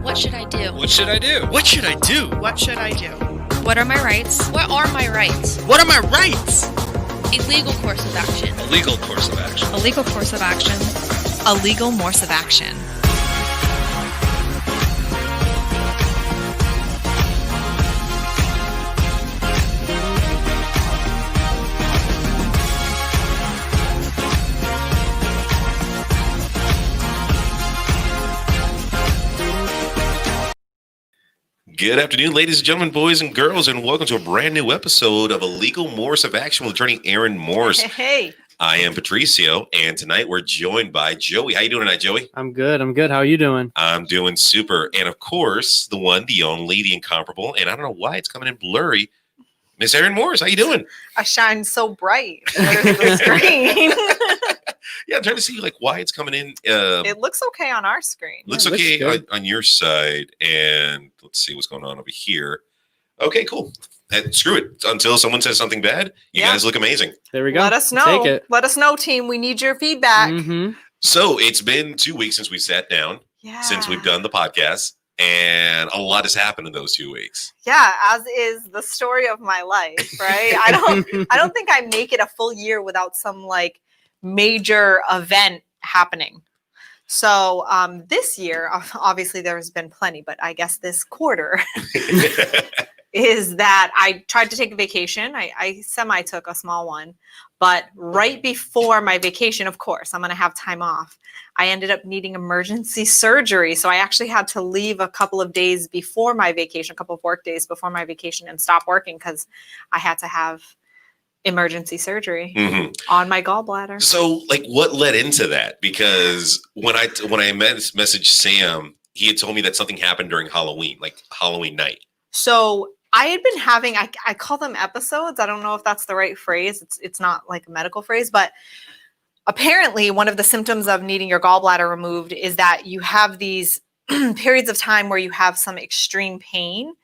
What should I do? What should I do? What should I do? What should I do? What are my rights? What are my rights? What are my rights? A legal course of action. A legal course of action. A legal course of action. A legal Morse of action. Good afternoon, ladies and gentlemen, boys and girls, and welcome to a brand new episode of A Legal Morse of Action with attorney Erin Morse. Hey. I am Patricio, and tonight we're joined by Joey. How you doing tonight, Joey? I'm good. How are you doing? I'm doing super. And of course, the one, the only, the incomparable, and I don't know why it's coming in blurry, Miss Erin Morse. How you doing? I shine so bright under the screen. Yeah, I'm trying to see why it's coming in. It looks okay on our screen. Looks okay on your side, and let's see what's going on over here. Okay, cool. Screw it. Until someone says something bad, you guys look amazing. There we go. Let us know. Take it. Let us know, team. We need your feedback. Mm-hmm. So it's been 2 weeks since we sat down, since we've done the podcast, and a lot has happened in those 2 weeks. Yeah, as is the story of my life, right? I don't think I make it a full year without some major event happening. So this year, obviously there's been plenty, but I guess this quarter is that I tried to take a vacation. I semi-took a small one, but right before my vacation, of course, I'm going to have time off. I ended up needing emergency surgery. So I actually had to leave a couple of days before my vacation, a couple of work days before my vacation, and stop working because I had to have emergency surgery on my gallbladder. So what led into that? Because when I messaged Sam, he had told me that something happened during Halloween, Halloween night. So I had been having, I call them episodes. I don't know if that's the right phrase. It's not like a medical phrase, but apparently one of the symptoms of needing your gallbladder removed is that you have these periods of time where you have some extreme pain,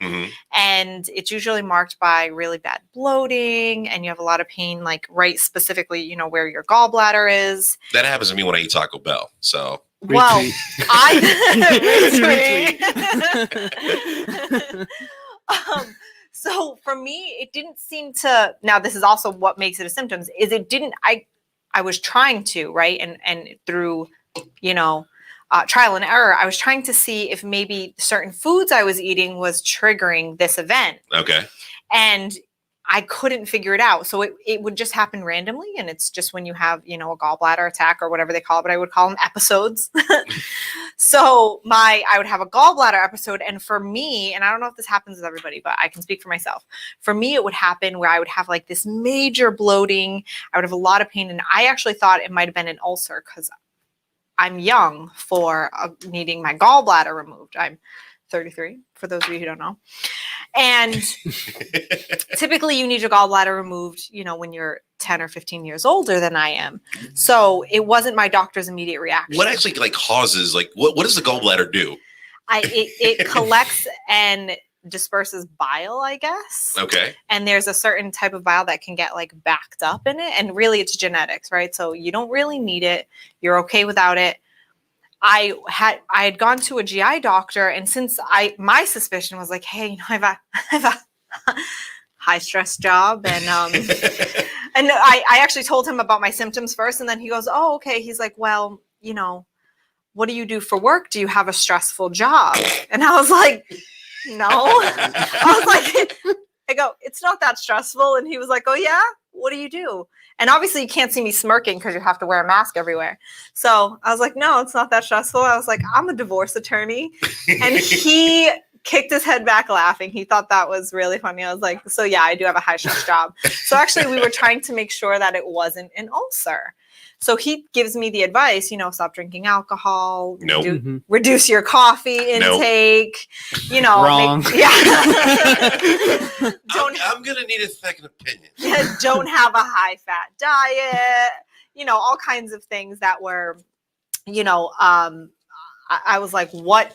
and it's usually marked by really bad bloating, and you have a lot of pain, right specifically, where your gallbladder is. That happens to me when I eat Taco Bell. So well, so for me, it didn't seem to. Now, this is also what makes it a symptom. Is it didn't. I was trying to, right, and through, trial and error, I was trying to see if maybe certain foods I was eating was triggering this event. Okay. And I couldn't figure it out. So it would just happen randomly. And it's just when you have, a gallbladder attack or whatever they call it, but I would call them episodes. So I would have a gallbladder episode. And for me, and I don't know if this happens with everybody, but I can speak for myself. For me, it would happen where I would have this major bloating. I would have a lot of pain. And I actually thought it might've been an ulcer because I'm young for needing my gallbladder removed. I'm 33, for those of you who don't know. And typically you need your gallbladder removed, when you're 10 or 15 years older than I am. So it wasn't my doctor's immediate reaction. What actually causes, what does the gallbladder do? It collects and disperses bile, I guess. Okay. And there's a certain type of bile that can get backed up in it. And really it's genetics, right? So you don't really need it. You're okay without it. I had gone to a GI doctor, and since my suspicion was hey, I have a high stress job, and and I actually told him about my symptoms first, and then he goes, oh, okay. He's like, well, what do you do for work? Do you have a stressful job? And I was like, no. I go, it's not that stressful. And he was like, oh yeah, what do you do? And obviously you can't see me smirking because you have to wear a mask everywhere. So I was like, no, it's not that stressful. I was like, I'm a divorce attorney. And he kicked his head back laughing. He thought that was really funny. I was like, so yeah, I do have a high stress job. So actually we were trying to make sure that it wasn't an ulcer. So he gives me the advice, stop drinking alcohol, reduce your coffee intake, Wrong. I'm going to need a second opinion. Don't have a high fat diet, all kinds of things that were, I was like, what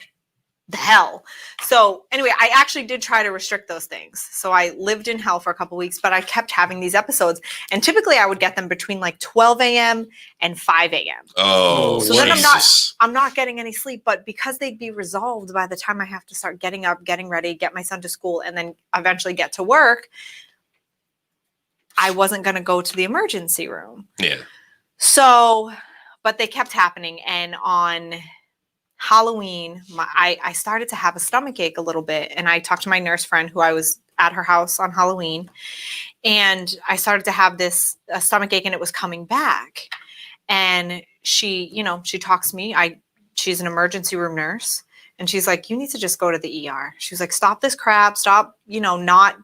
the hell? So anyway, I actually did try to restrict those things. So I lived in hell for a couple weeks, but I kept having these episodes. And typically I would get them between like 12 a.m. and 5 a.m. Oh, So Jesus. then I'm not getting any sleep, but because they'd be resolved by the time I have to start getting up, getting ready, get my son to school, and then eventually get to work, I wasn't going to go to the emergency room. Yeah. So, but they kept happening. And on Halloween, I started to have a stomach ache a little bit. And I talked to my nurse friend who I was at her house on Halloween. And I started to have this stomach ache and it was coming back. And she talks to me. She's an emergency room nurse. And she's like, you need to just go to the ER. She was like, stop this crap. Stop, not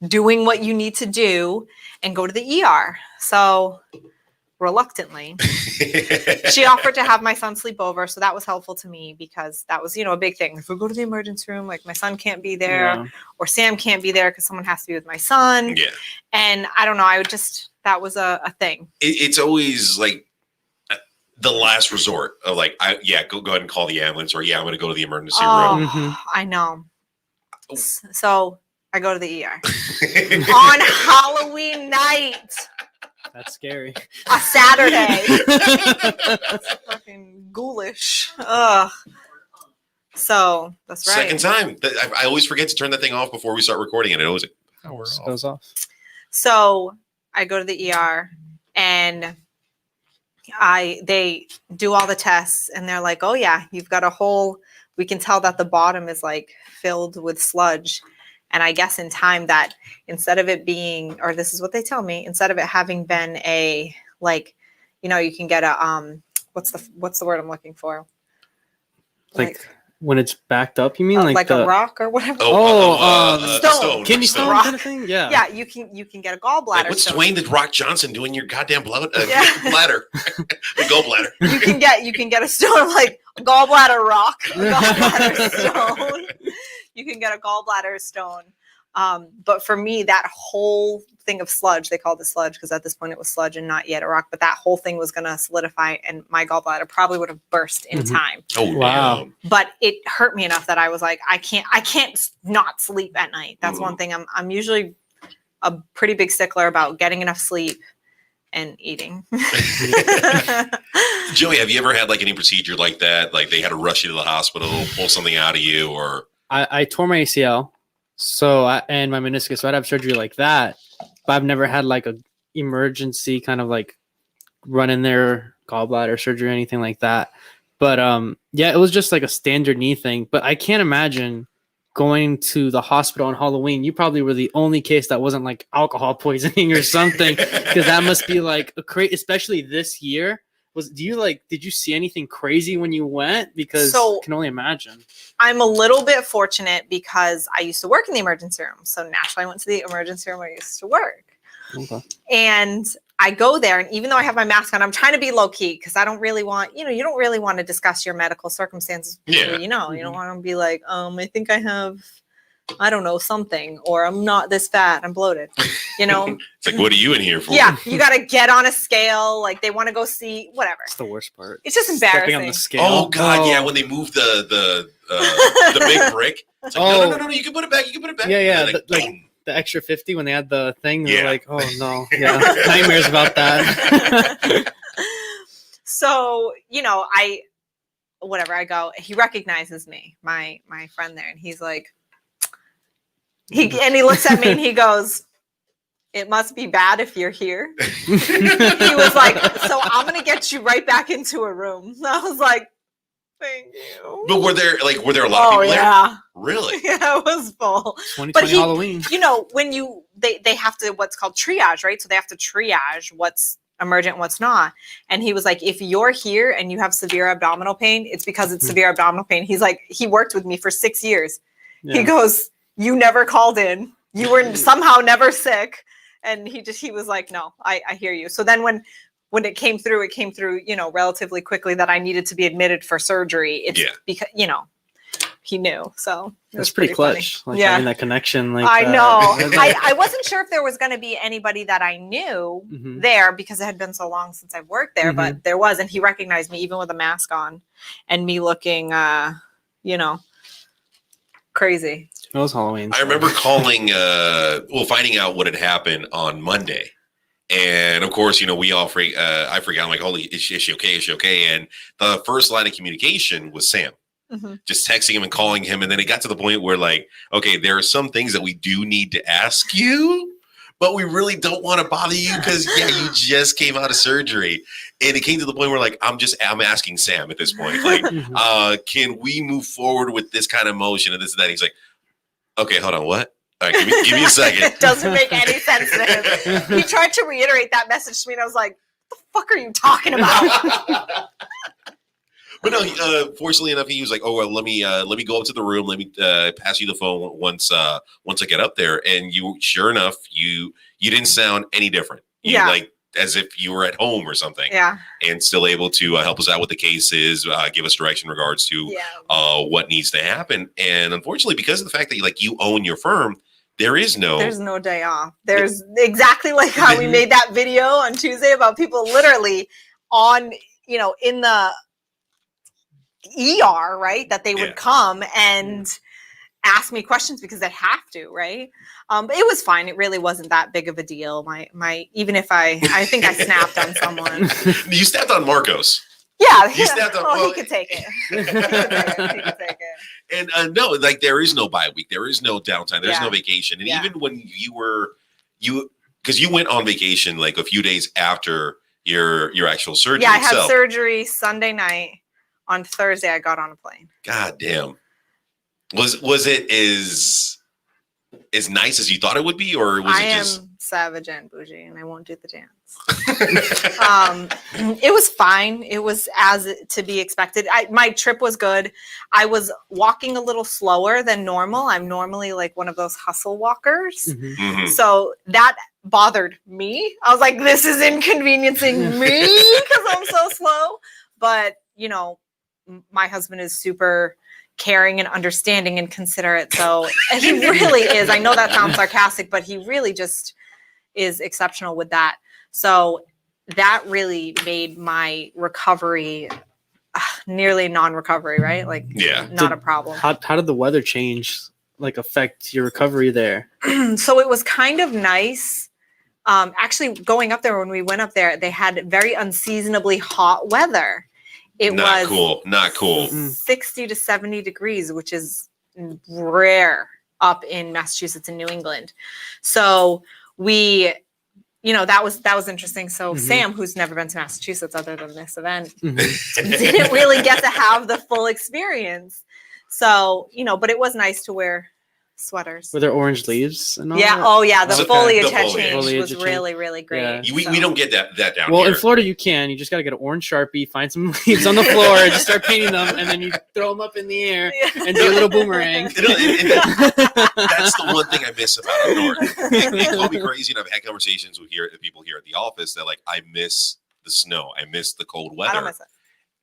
doing what you need to do and go to the ER. So reluctantly, she offered to have my son sleep over. So that was helpful to me because that was, a big thing. If we go to the emergency room, like my son can't be there or Sam can't be there because someone has to be with my son. Yeah. And I don't know. That was a thing. It's always like the last resort of like, go ahead and call the ambulance or I'm going to go to the emergency room. I know. So I go to the ER on Halloween night. That's scary. A Saturday. That's fucking ghoulish. Ugh. So that's right. Second time. I always forget to turn that thing off before we start recording it. It always goes off. So I go to the ER and they do all the tests and they're like, oh yeah, you've got we can tell that the bottom is like filled with sludge. And I guess in time that instead of it being, or this is what they tell me, instead of it having been a, like, you can get a, what's the word I'm looking for? Like when it's backed up, you mean? Like a rock or whatever? Stone. Kidney stone kind of thing? Yeah. Yeah, you can get a gallbladder. Like what's stone. Dwayne the Rock Johnson doing your goddamn bladder? The gallbladder. You can get a stone like a gallbladder rock, a gallbladder stone. You can get a gallbladder stone. But for me, that whole thing of sludge, they called it sludge because at this point it was sludge and not yet a rock, but that whole thing was going to solidify and my gallbladder probably would have burst in time. Oh, wow. Damn. But it hurt me enough that I was like, I can't not sleep at night. That's one thing. I'm usually a pretty big stickler about getting enough sleep and eating. Joey, have you ever had like any procedure like that? Like they had to rush you to the hospital, pull something out of you, or I tore my ACL, and my meniscus. So I'd have surgery like that, but I've never had like a emergency kind of like run in there gallbladder surgery or anything like that. But it was just like a standard knee thing. But I can't imagine going to the hospital on Halloween. You probably were the only case that wasn't like alcohol poisoning or something, because that must be like a crazy, especially this year. Did you see anything crazy when you went? Because I can only imagine. I'm a little bit fortunate because I used to work in the emergency room. So naturally I went to the emergency room where I used to work. Okay. And I go there, and even though I have my mask on, I'm trying to be low key because I don't really want, you don't really want to discuss your medical circumstances. Yeah. You don't want to be like, I think I have, I don't know, something, or I'm not this fat, I'm bloated, It's like, what are you in here for? Yeah, you got to get on a scale. Like they want to go see whatever. It's the worst part. It's just embarrassing. Stepping on the scale. Oh God, yeah. When they move the big brick, it's like, no, you can put it back. Yeah. The extra 50 when they had the thing. They're like, oh no, yeah, nightmares about that. So I go. He recognizes me, my friend there, and he's like, he looks at me and he goes, it must be bad if you're here. He was like, so I'm going to get you right back into a room. And I was like, thank you. But were there a lot of people there? Really? Yeah, it was full. 2020 Halloween. When they have to, what's called triage, right? So they have to triage what's emergent and what's not. And he was like, if you're here and you have severe abdominal pain, it's because it's severe abdominal pain. He's like, he worked with me for 6 years. Yeah. He goes, you never called in. You were somehow never sick. And he was like, no, I hear you. So then when it came through, relatively quickly that I needed to be admitted for surgery. It's because, he knew. So that's pretty clutch. Funny. Like having that connection. Like I know. I wasn't sure if there was going to be anybody that I knew there because it had been so long since I've worked there, but there was, and he recognized me even with a mask on and me looking, crazy. It was Halloween. I remember calling, finding out what had happened on Monday. And of course, we all I forgot, I'm like, holy, is she okay? Is she okay? And the first line of communication was Sam. Mm-hmm. Just texting him and calling him. And then it got to the point where like, okay, there are some things that we do need to ask you, but we really don't want to bother you because you just came out of surgery. And it came to the point where like, I'm asking Sam at this point, like, can we move forward with this kind of motion and this and that? He's like, okay, hold on, what? All right, give me a second. It doesn't make any sense to him. He tried to reiterate that message to me, and I was like, what the fuck are you talking about? But no, fortunately enough, he was like, "Oh well, let me go up to the room. Let me pass you the phone once I get up there." And sure enough, you didn't sound any different. Like as if you were at home or something. Yeah. And still able to help us out with the cases, give us direction in regards to what needs to happen. And unfortunately, because of the fact that you own your firm, there's no day off. There's exactly like how we made that video on Tuesday about people literally on in the ER, right? That they would come and ask me questions because they have to, right? But it was fine. It really wasn't that big of a deal. My even if I think I snapped on someone. You snapped on Marcos. Yeah. You snapped on. He could take it. He could take it. And no, like there is no bye week. There is no downtime. There's no vacation. And even when because you went on vacation like a few days after your actual surgery. Yeah, I had surgery Sunday night. On Thursday, I got on a plane. God damn. Was it as nice as you thought it would be, or was it just? I am savage and bougie, and I won't do the dance. It was fine. It was as to be expected. My trip was good. I was walking a little slower than normal. I'm normally like one of those hustle walkers, so that bothered me. I was like, "This is inconveniencing me because I'm so slow." But my husband is super caring and understanding and considerate. So he really is. I know that sounds sarcastic, but he really just is exceptional with that. So that really made my recovery nearly non-recovery, right? Like, not a problem. How did the weather change, affect your recovery there? So it was kind of nice. Actually, going up there, when we went up there, they had very unseasonably hot weather. It not was not cool. 60 to 70 degrees, which is rare up in Massachusetts and New England. So we, that was interesting. So Sam, who's never been to Massachusetts other than this event, didn't really get to have the full experience. So, but it was nice to wear sweaters. Were there orange leaves and all that? Oh yeah. The foliage had changed. Was really, really great. Yeah. We don't get that down here. In Florida you can. You just got to get an orange Sharpie, find some leaves on the floor, and just start painting them, and then you throw them up in the air and do a little boomerang. That's the one thing I miss about up north. They call me crazy, and I've had conversations with people here at the office that I miss the snow. I miss the cold weather. I don't miss it.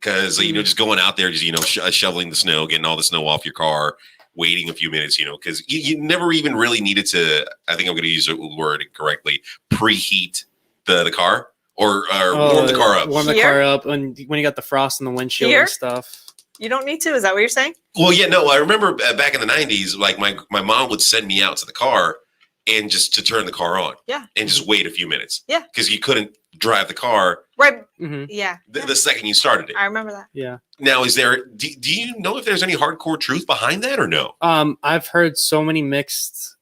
Because, just going out there, just, shoveling the snow, getting all the snow off your car, waiting a few minutes, because you never even really needed to, I think I'm going to use the word correctly, preheat the car or warm the car up. Warm the car up when you got the frost in the windshield and stuff. You don't need to? Is that what you're saying? Well, yeah, no, I remember back in the 90s, my mom would send me out to the car and just to turn the car on. Yeah. And just wait a few minutes. Yeah. Because you couldn't drive the car. Right. Yeah. The second you started it. I remember that. Yeah. Now, do you know if there's any hardcore truth behind that or no? I've heard so many mixed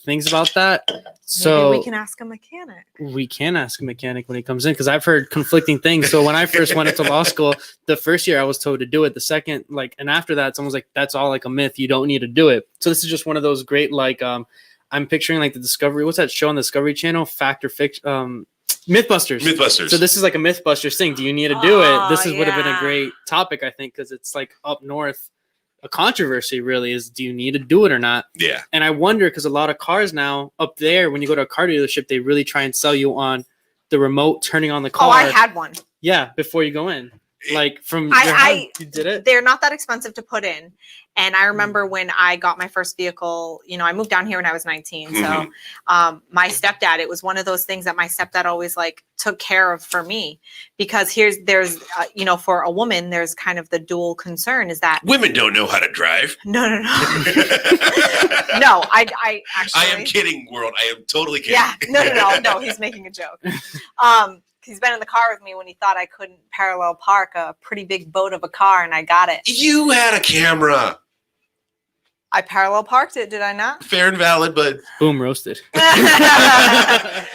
things about that. So maybe we can ask a mechanic. We can ask a mechanic when he comes in, because I've heard conflicting things. So when I first went into law school, the first year I was told to do it. The second, and after that, someone's like, "That's all a myth. You don't need to do it." So this is just one of those great I'm picturing the Discovery. What's that show on the Discovery Channel? Fact or Fiction? Mythbusters. Mythbusters. So this is a Mythbusters thing. Do you need to do it? This would have been a great topic, I think, because it's up north. A controversy really is, do you need to do it or not? Yeah. And I wonder, because a lot of cars now up there, when you go to a car dealership, they really try and sell you on the remote turning on the car. Oh, I had one. Yeah, before you go in. Like from your I house, you did it? they're not that expensive to put in. And I remember when I got my first vehicle, I moved down here when I was 19. So my stepdad, it was one of those things that my stepdad always like took care of for me, because there's for a woman, there's kind of the dual concern is that women don't know how to drive. no. No, I actually. I am kidding, world. I am totally kidding. Yeah, no. He's making a joke. He's been in the car with me when he thought I couldn't parallel park a pretty big boat of a car, and I got it. You had a camera. I parallel parked it, did I not? Fair and valid, but Boom, roasted. I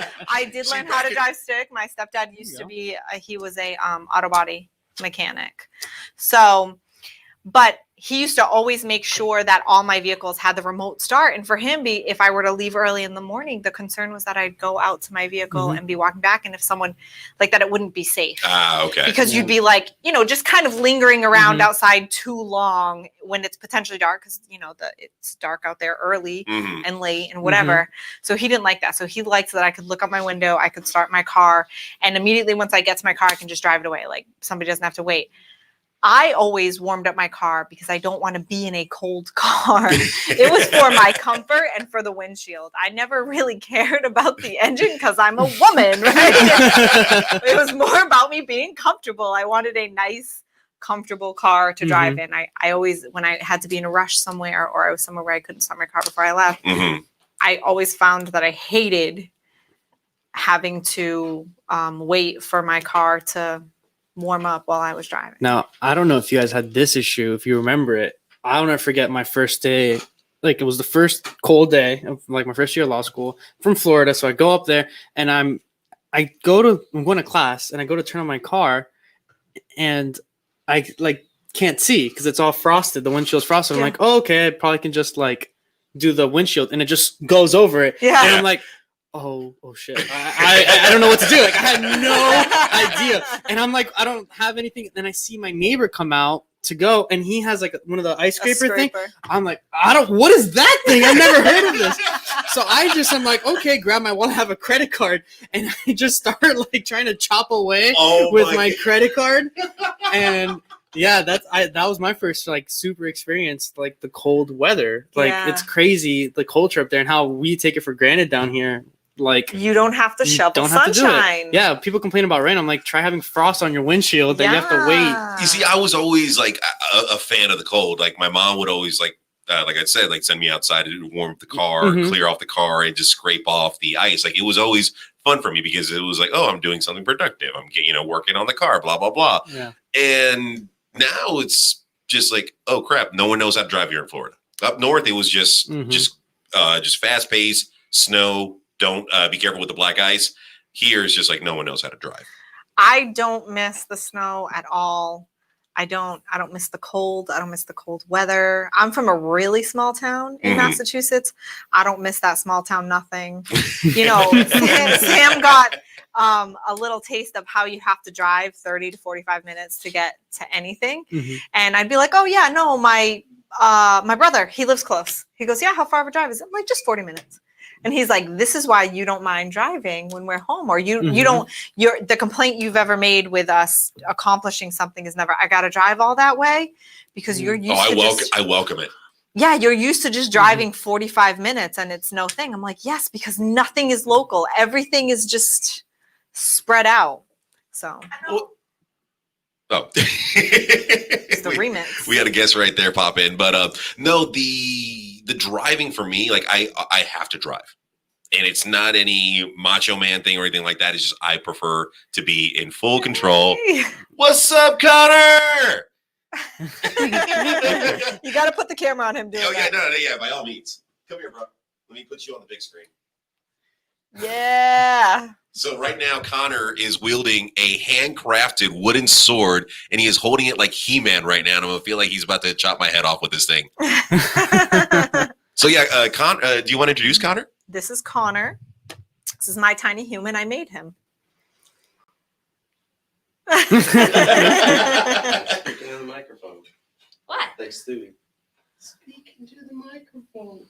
did learn how to drive stick. My stepdad used to be, he was a auto body mechanic. So, but he used to always make sure that all my vehicles had the remote start. And for him, if I were to leave early in the morning, the concern was that I'd go out to my vehicle and be walking back. And if someone like that, it wouldn't be safe. Okay. Because you'd be like, just kind of lingering around outside too long when it's potentially dark. Because, it's dark out there early and late and whatever. So he didn't like that. So he liked that I could look out my window, I could start my car. And immediately once I get to my car, I can just drive it away. Like somebody doesn't have to wait. I always warmed up my car because I don't want to be in a cold car. It was for my comfort and for the windshield. I never really cared about the engine because I'm a woman, right? It was more about me being comfortable. I wanted a nice, comfortable car to drive in. I always, when I had to be in a rush somewhere or I was somewhere where I couldn't start my car before I left, I always found that I hated having to wait for my car to warm up while I was driving. Now, I don't know if you guys had this issue, if you remember it. I'll never forget my first day. Like, it was the first cold day of like my first year of law school from Florida. So I go up there and I'm going to class and I go to turn on my car and I like can't see because it's all frosted. The windshield's frosted. I'm like, oh, okay, I probably can just like do the windshield, and it just goes over it. Yeah. And I'm like, oh shit. I don't know what to do. Like, I had no idea. And I'm like, I don't have anything. Then I see my neighbor come out to go, and he has like one of the ice scraper thing. I'm like, what is that thing? I've never heard of this. So I'm like, okay, grab my wallet, have a credit card, and I just start like trying to chop away with my credit card. And yeah, that was my first like super experience, like the cold weather. Like it's crazy, the culture up there and how we take it for granted down here. Like, you don't have to shovel sunshine. Yeah, people complain about rain. I'm like, try having frost on your windshield that you have to wait. You see, I was always like a fan of the cold. Like my mom would always like I said, like send me outside to warm up the car, clear off the car, and just scrape off the ice. Like it was always fun for me because it was like, oh, I'm doing something productive. I'm working on the car, blah blah blah. Yeah. And now it's just like, oh crap, no one knows how to drive here in Florida. Up north, it was just fast paced, snow. Don't be careful with the black ice. Here is just like no one knows how to drive. I don't miss the snow at all. I don't miss the cold. I don't miss the cold weather. I'm from a really small town in Massachusetts. I don't miss that small town nothing. Sam got a little taste of how you have to drive 30 to 45 minutes to get to anything. And I'd be like, oh yeah, no, my brother, he lives close. He goes, yeah, how far of a drive is it? I'm like, just 40 minutes. And he's like, this is why you don't mind driving when we're home, or you don't, the complaint you've ever made with us accomplishing something is never, I got to drive all that way, because you're used to I welcome it. Yeah. You're used to just driving 45 minutes and it's no thing. I'm like, yes, because nothing is local. Everything is just spread out. So. It's the remix. We had a guest right there pop in, but no, the driving for me, like I have to drive, and it's not any macho man thing or anything like that. It's just I prefer to be in full control. What's up, Connor? You got to put the camera on him, dude. Oh yeah, no, by all means, come here, bro. Let me put you on the big screen. Yeah. So right now, Connor is wielding a handcrafted wooden sword, and he is holding it like He-Man right now. And I'm gonna feel like he's about to chop my head off with this thing. So yeah, do you want to introduce Connor? This is Connor. This is my tiny human. I made him. Speaking on the microphone. What? Like Stewie. Speaking to the microphone.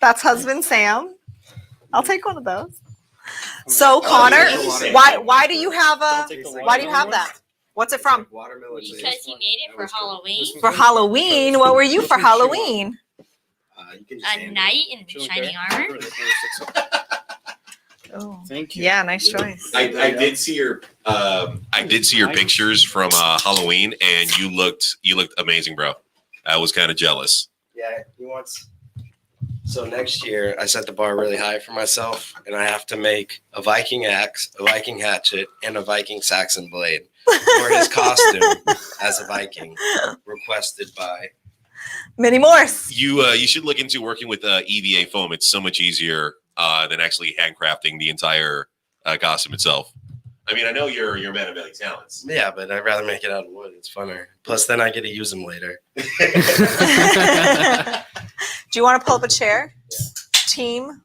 That's husband Sam. I'll take one of those. So Connor, Oh, why do you have that? What's it from? Because he made it for Halloween. For Halloween? What were you for Halloween? A knight in shining armor. Oh, Thank you. yeah, nice choice. I did see your pictures from Halloween, and you looked amazing, bro. I was kind of jealous. Yeah, he wants. So next year, I set the bar really high for myself, and I have to make a Viking axe, a Viking hatchet, and a Viking Saxon blade for his costume as a Viking, requested by. Mini Morse. You should look into working with EVA foam. It's so much easier than actually handcrafting the entire costume itself. I mean, I know you're a man of many talents. Yeah, but I'd rather make it out of wood. It's funner. Plus, then I get to use them later. Do you want to pull up a chair? Team.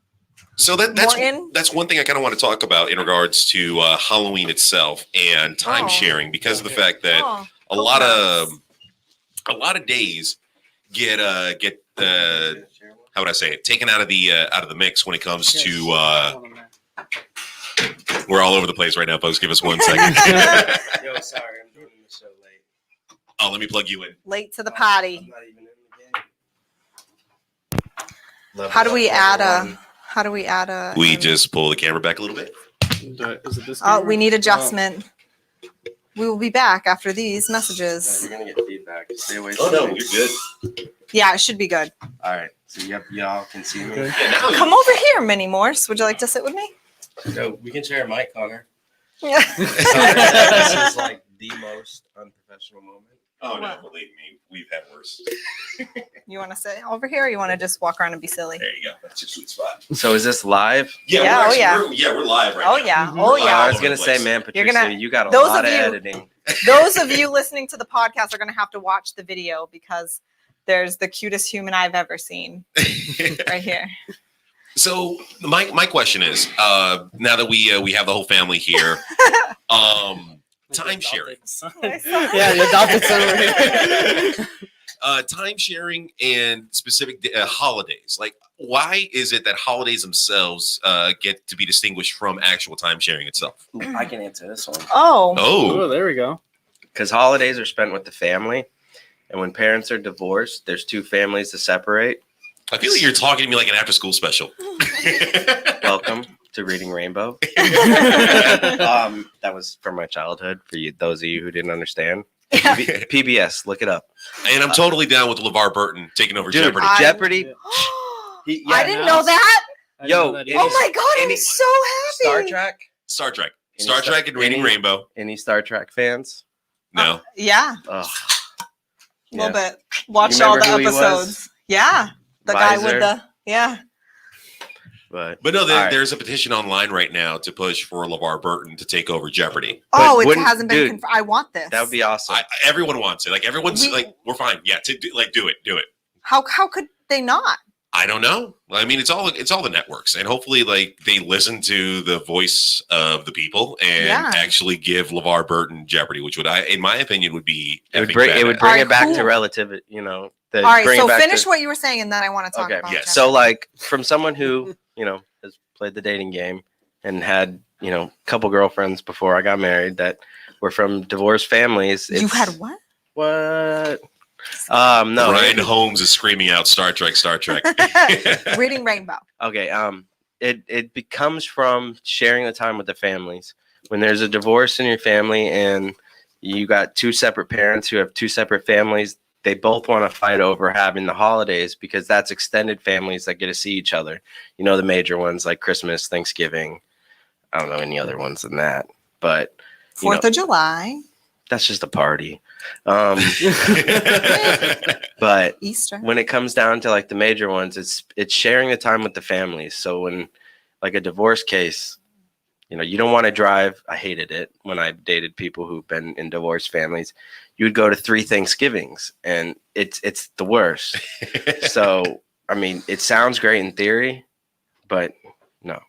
So Morton? that's one thing I kind of want to talk about in regards to Halloween itself and time sharing, because of the fact that a lot of days get how would I say it, taken out of the mix when it comes to we're all over the place right now, folks. Give us 1 second. Yo, sorry, I'm doing the show late. Oh, let me plug you in. Late to the party. I'm not even in the game. How do we add a? We just pull the camera back a little bit. Is it this Oh, camera? we need adjustment. We will be back after these No, messages. you're gonna get feedback. Stay away. Oh from no, me. you're good. Yeah, it should be good. All right. So y'all can see me. Okay. Yeah, now Come over here, Mini Morse. Would you like to sit with me? No, we can share a mic, Connor. Yeah. This is like the most unprofessional moment. Oh no, Wow. believe me, we've had worse. You want to sit over here, or you want to just walk around and be silly? There you go. That's your sweet spot. So is this live? Yeah, Yeah, we're oh, we're live right Oh now. yeah, Mhm. oh We're live yeah. I all was over gonna the say, place. man, You're Patricio, gonna- you got a those lot of of you- editing. Those of you listening to the podcast are going to have to watch the video because there's the cutest human I've ever seen right here. So my question is, now that we have the whole family here, time sharing. Yeah, the adopted son over here. Time sharing and specific holidays. Like, why is it that holidays themselves get to be distinguished from actual time sharing itself? I can answer this one. Oh, Oh, Oh, there we go. Because holidays are spent with the family, and when parents are divorced, there's two families to separate. I feel like you're talking to me like an after-school special. Welcome to Reading Rainbow. That was from my childhood. For you, those of you who didn't understand, PBS, look it up. And I'm totally down with LeVar Burton taking over Dude, Jeopardy. Jeopardy. I didn't know that. I didn't Yo, know that Any- either. Oh my god, I'm any- so Star happy. Trek. Star Trek. Any Star Star- Trek and Reading any- Rainbow. Any Star Trek fans? No. Yeah, Ugh. a little Yeah. bit. Watched You all the remember who he was? episodes. Yeah, the guy with Visor. the But But no, All right. there's a petition online right now to push for LeVar Burton to take over Jeopardy. Oh, it wouldn't- hasn't been. dude, I want this. that would be awesome. Everyone wants it. Like, everyone's We- like, we're fine. Yeah, do it. How could they not? I don't know. I mean, it's all the networks, and hopefully, like, they listen to the voice of the people and Yeah. actually give LeVar Burton Jeopardy, which would, in my opinion, would be it would epic bring badass. it Alright, back cool. to relativity. You know. All right, bring it so back finish to- what you were saying, and then I want to talk Okay. about. Yes. Jeopardy. So, like, from someone who has played the dating game and had a couple girlfriends before I got married that were from divorced families. you it's- had what? what? No. Ryan Holmes is screaming out Star Trek, Star Trek. Reading Rainbow. Okay. It becomes from sharing the time with the families. When there's a divorce in your family and you got two separate parents who have two separate families, they both want to fight over having the holidays because that's extended families that get to see each other. You know, the major ones like Christmas, Thanksgiving. I don't know any other ones than that, but 4th of July, that's just a party. But Easter. when it comes down to like the major ones, it's sharing the time with the families. So when like a divorce case, you don't want to drive. I hated it when I dated people who've been in divorced families. You would go to 3 Thanksgivings and it's the worst. So, I mean, it sounds great in theory, but no,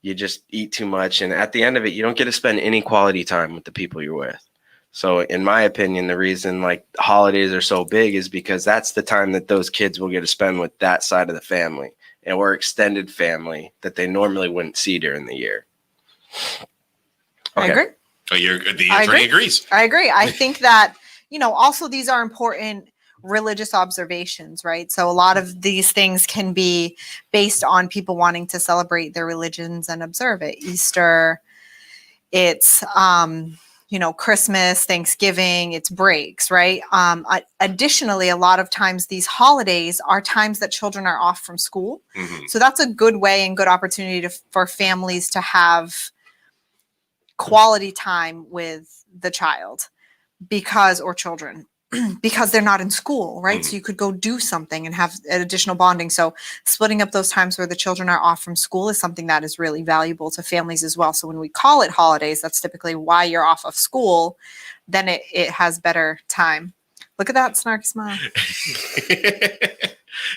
you just eat too much. And at the end of it, you don't get to spend any quality time with the people you're with. So in my opinion, the reason like holidays are so big is because that's the time that those kids will get to spend with that side of the family or extended family that they normally wouldn't see during the year. I Okay. agree. Oh, the I attorney agree. agrees. I agree. I think that, also these are important religious observations, right? So a lot of these things can be based on people wanting to celebrate their religions and observe it. Easter, it's Christmas, Thanksgiving, it's breaks, right? Additionally, a lot of times these holidays are times that children are off from school. Mhm. So that's a good way and good opportunity for families to have quality time with the child or children because they're not in school, right? So you could go do something and have an additional bonding. So splitting up those times where the children are off from school is something that is really valuable to families as well. So when we call it holidays, that's typically why you're off of school. Then it has better time. Look at that snarky smile.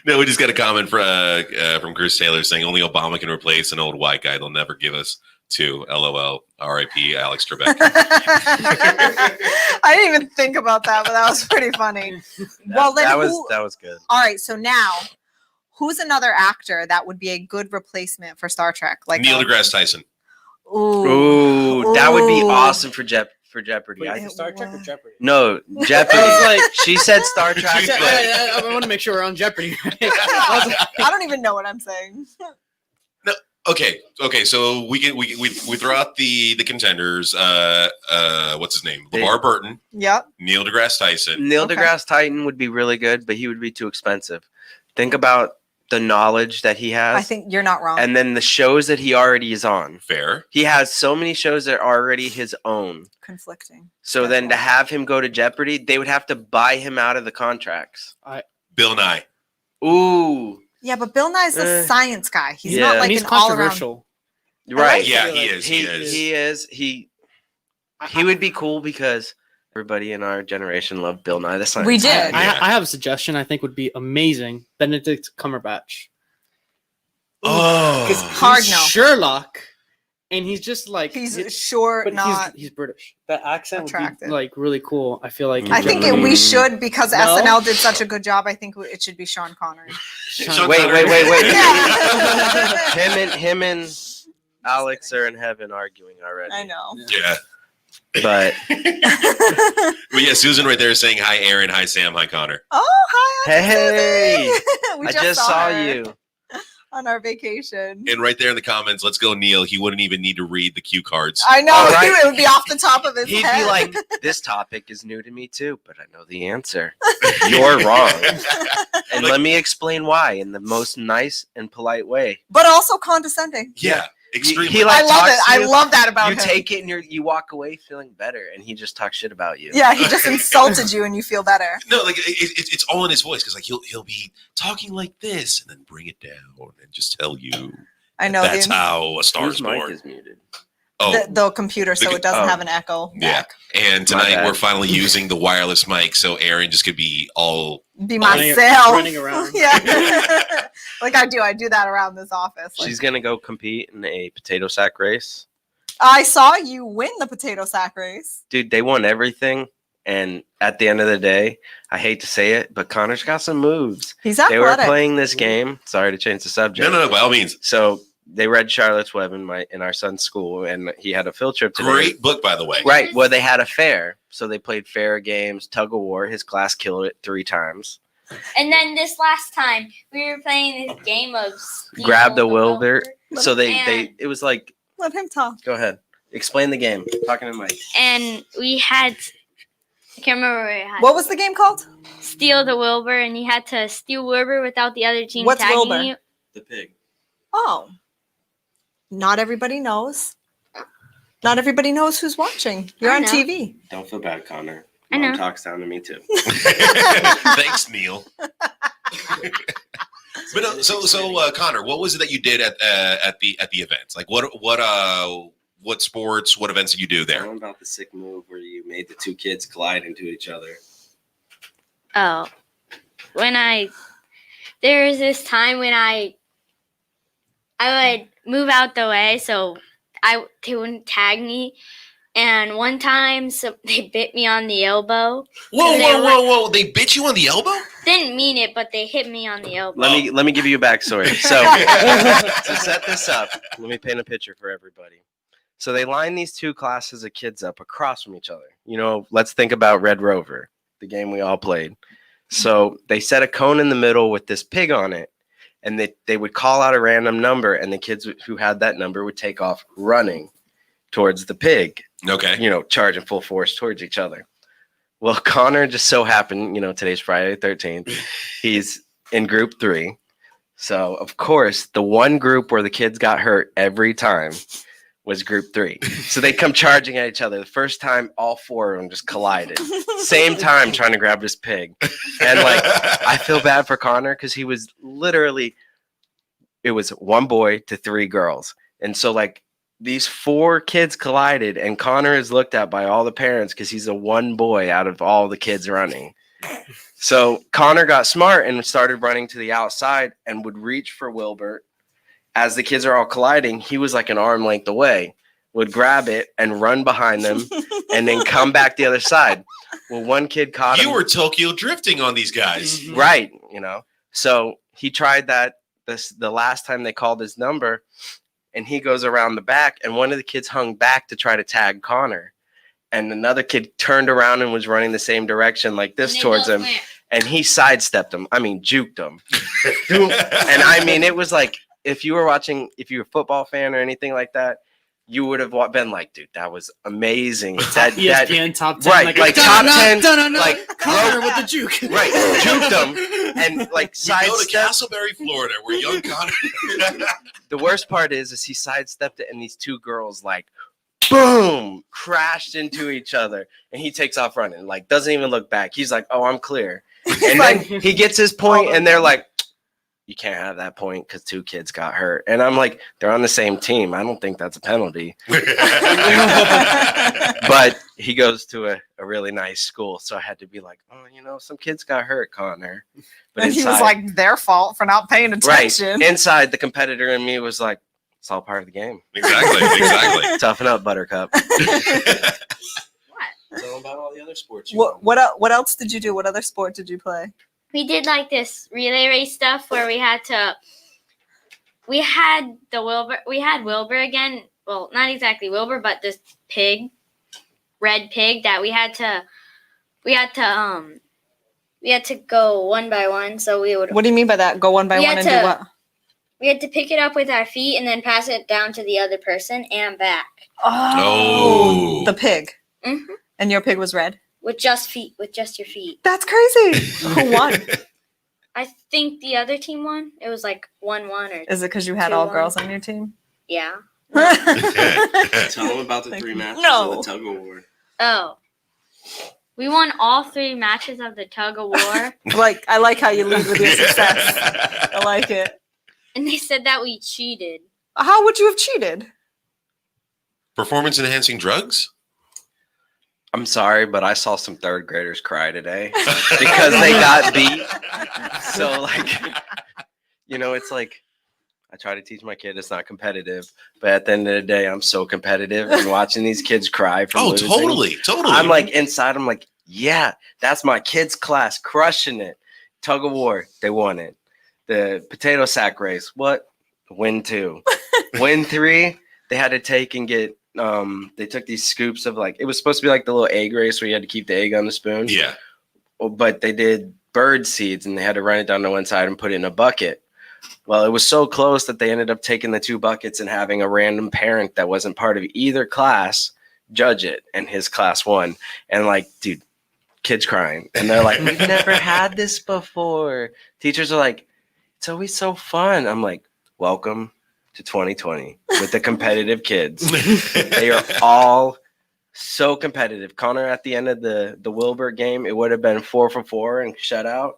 No, we just got a comment from Chris Taylor saying only Obama can replace an old white guy. They'll never give us two. LOL. R.I.P. Alex Trebek. I didn't even think about that, but that was pretty funny. Well, then that was good. All right, so now, who's another actor that would be a good replacement for Star Trek? Like Neil deGrasse Tyson. Ooh, that would be awesome for Jeopardy. Wait, Star Trek or Jeopardy? No, Jeopardy. I was like, she said Star Trek. I want to make sure we're on Jeopardy. I don't even know what I'm saying. Okay. So we throw out the contenders. What's his name? LeVar Burton. Yep. Neil deGrasse Tyson. Neil deGrasse Tyson would be really good, but he would be too expensive. Think about the knowledge that he has. I think you're not wrong. And then the shows that he already is on. Fair. He has so many shows that are already his own. Conflicting. So then to have him go to Jeopardy, they would have to buy him out of the contracts. Bill Nye. Ooh. Yeah, but Bill Nye's a science guy. He's Yeah. not like And he's an all-around. controversial. Right. Yeah, Like, he is. He is. He would be cool because everybody in our generation loved Bill Nye the Science We Guy. did. I have a suggestion I think would be amazing. Benedict Cumberbatch. Oh. Because Hard no. Sherlock, and he's just like He's short, but not he's British. That accent attractive. would be like really cool. I feel like I think we should, because No? SNL did such a good job. I think it should be Sean Connery. Sean Wait. Connery. Yeah. him and Alex are in heaven arguing already. I know. Yeah. But But yeah, Susan right there is saying hi, Erin. Hi, Sam. Hi, Connor. Oh, hi. Auntie hey, Susie. We I just saw her you. on our vacation. And right there in the comments, let's go, Neil. He wouldn't even need to read the cue cards. I know. All right. It would be off the top of his He'd head. be like, "This topic is new to me too, but I know the answer. You're wrong, and let me explain why in the most nice and polite way." but also condescending. Yeah, extremely. He like I love talks it. to I you, love that about you him. take it and you walk away feeling better, and he just talks shit about you. Yeah, he just insulted you and you feel better. No, like it's all in his voice because like he'll be talking like this and then bring it down and just tell you I know. that's how a star's Whose mic born. is muted? Oh, The computer, so it doesn't oh. have an echo. yeah. Back. And My tonight bad. we're finally using the wireless mic, so Erin just could be all. Be Running- myself. running around. Yeah. Like I do. I do that around this office. Like, She's gonna go compete in a potato sack race. I saw you win the potato sack race. Dude, they won everything. And at the end of the day, I hate to say it, but Connor's got some moves. He's They were athletic. playing this game. Sorry to change the subject. No, by all means. So they read Charlotte's Web in our son's school, and he had a field trip today. Great book, by the way. Right. Well, they had a fair. So they played fair games, tug of war. His class killed it 3 times. And then this last time we were playing this game of Steal Grab the Wilbur. So And- it was like, Let him talk. go ahead. Explain the game. Talking to Mike. And we had, I can't remember what we had. What was the game called? Steal the Wilbur, and you had to steal Wilbur without the other team What's tagging Wilbur? you. The pig. Oh. Not everybody knows. Not everybody knows who's watching. You're I on know. TV. Don't feel bad, Connor. I Mom know. talks down to me too. Thanks, Neil. But so Connor, what was it that you did at the events? Like what sports, what events did you do Tell there? them about the sick move where you made the 2 kids collide into each other. Oh, there was this time when I would move out the way so they wouldn't tag me, and one time they bit me on the elbow. Whoa! They bit you on the elbow? Didn't mean it, but they hit me on the elbow. Let me give you a backstory. So to set this up, let me paint a picture for everybody. So they line these two classes of kids up across from each other. You know, let's think about Red Rover, the game we all played. So they set a cone in the middle with this pig on it, and they would call out a random number, and the kids who had that number would take off running towards the pig, Okay. you know, charging full force towards each other. Well, Connor just so happened, you know, today's Friday the 13th. He's in group 3. So, of course, the one group where the kids got hurt every time was group 3. So they come charging at each other. The first time, all 4 of them just collided. Same time trying to grab this pig. And, like, I feel bad for Connor because he was literally, it was 1 boy to 3 girls. And so, like, these 4 kids collided, and Connor is looked at by all the parents because he's the 1 boy out of all the kids running. So Connor got smart and started running to the outside and would reach for Wilbert. As the kids are all colliding, he was like an arm length away, would grab it and run behind them and then come back the other side. Well, one kid caught him. You were Tokyo drifting on these guys. Right, you know. So he tried that the last time they called his number, and he goes around the back, and one of the kids hung back to try to tag Connor. And another kid turned around and was running the same direction like this towards him. And he sidestepped him. I mean, juked him. And I mean, it was like, if you were a football fan or anything like that, you would have been like, dude, that was amazing. That ESPN top 10. Right, like top 10. Like Connor with the juke. Right, juked him. And like We go to sidestepped. Castleberry, Florida, where young Connor. The worst part is he sidestepped it, and these 2 girls like, boom, crashed into each other, and he takes off running, like doesn't even look back. He's like, oh, I'm clear. And then he gets his point, and they're like, you can't have that point because 2 kids got hurt. And I'm like, they're on the same team. I don't think that's a penalty. But he goes to a really nice school, so I had to be like, oh, you know, some kids got hurt, Connor. But And he was like, their fault for not paying right attention. inside, the competitor in me was like, it's all part of the game. Exactly. Toughen up, Buttercup. What? Tell them about all the other sports. What else did you do? What other sport did you play? We did like this relay race stuff where we had Wilbur again. Well, not exactly Wilbur, but this red pig that we had to go one by one. So we would. What do you mean by that? Go one by We one had and do to- what? We had to pick it up with our feet and then pass it down to the other person and back Oh. The pig. Mhm. And your pig was red? with just your feet. That's crazy. Who won? I think the other team won. It was like 1-1 or Is it because you had all 2-1. girls on your team? Yeah. Tell them about the 3 matches No. of the tug of war. Oh. We won all 3 matches of the tug of war. I like how you lead with your success. I like it. And they said that we cheated. How would you have cheated? Performance enhancing drugs? I'm sorry, but I saw some 3rd graders cry today because they got beat. So, like, you know, it's like, I try to teach my kid it's not competitive, but at the end of the day, I'm so competitive and watching these kids cry from losing. Totally. I'm like inside, I'm like, yeah, that's my kids' class, crushing it. Tug of war, they won it. The potato sack race, what? Win 2. Win 3, they had to take and get, they took these scoops of it was supposed to be like the little egg race where you had to keep the egg on the spoon. Yeah. But they did bird seeds and they had to run it down to one side and put it in a bucket. Well, it was so close that they ended up taking the 2 buckets and having a random parent that wasn't part of either class judge it, and his class won. And like, dude, kids crying. And they're like, we've never had this before. Teachers are like, it's always so fun. I'm like, welcome to 2020 with the competitive kids. They are all so competitive. Connor, at the end of the Wilbur game, it would have been 4 for 4 and shut out.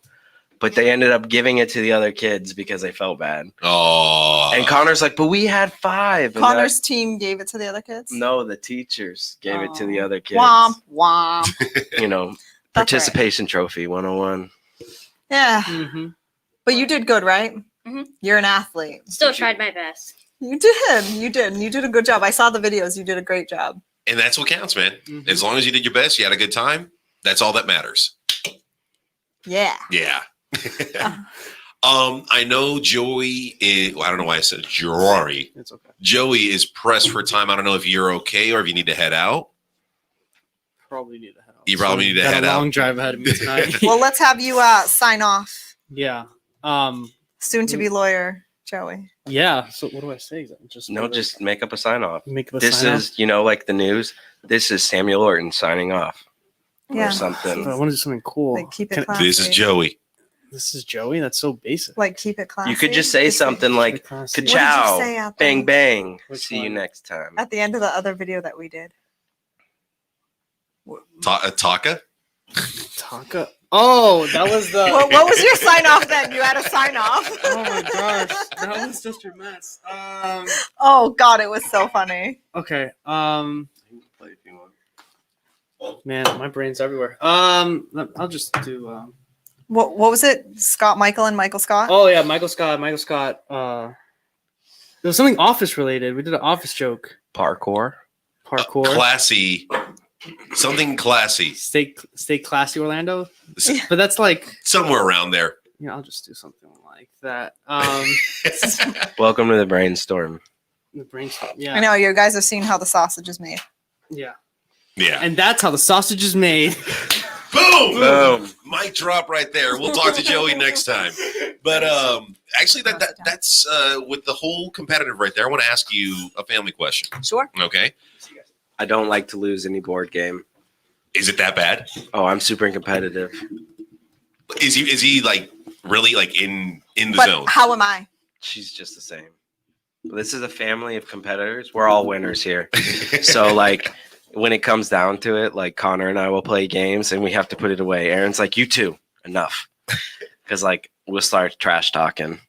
But they ended up giving it to the other kids because they felt bad. Oh. And Connor's like, but we had 5. And Connor's team gave it to the other kids? no, the teachers gave it to the other kids. Womp, womp. You know, participation trophy 101. Yeah. Mm-hmm. But you did good, right? Mhm. You're an athlete. Still tried my best. You did. You did. And you did a good job. I saw the videos. You did a great job. And that's what counts, man. Mhm. As long as you did your best, you had a good time. That's all that matters. Yeah. Yeah. I know Joey is, well, I don't know why I said Jory. It's okay. Joey is pressed for time. I don't know if you're okay or if you need to head out. Probably need to head out. You probably need to Got head a long out. drive ahead of me tonight. Well, let's have you sign off. Yeah. Soon to be lawyer, Joey. Yeah. So what do I say? Just Just make up a sign off. make up a This sign is, like the news. This is Samuel Orton signing off Yeah. or something. I want to do something cool. Like, keep it Can- classy. This is Joey. This is Joey. That's so basic. Like, keep it classy. You could just say something like, Classy. What did you "Ka-chow, say out there? bang bang, Which see you one? next time." At the end of the other video that we did. Taka? Taka. Oh, that was the. What was your sign off then? You had a sign off. Oh my gosh, that was just a mess. Oh God, it was so funny. Okay. Man, my brain's everywhere. I'll just do. What was it? Scott Michael and Michael Scott? Oh yeah, Michael Scott. It was something office related. We did an office joke. Parkour. Parkour. Classy. Something classy. Stay classy, Orlando. But that's like, Somewhere around there. I'll just do something like that. Welcome to the brainstorm. The brainstorm. Yeah. I know you guys have seen how the sausage is made. Yeah. Yeah. And that's how the sausage is made. Boom! Boom. Mic drop right there. We'll talk to Joey next time. But actually, that's with the whole competitive right there. I want to ask you a family question. Sure. Okay. I don't like to lose any board game. Is it that bad? Oh, I'm super competitive. Is he like really like in the But zone? how am I? She's just the same. This is a family of competitors. We're all winners here. So like when it comes down to it, like Connor and I will play games and we have to put it away. Aaron's like, "You too, enough," because like we'll start trash talking.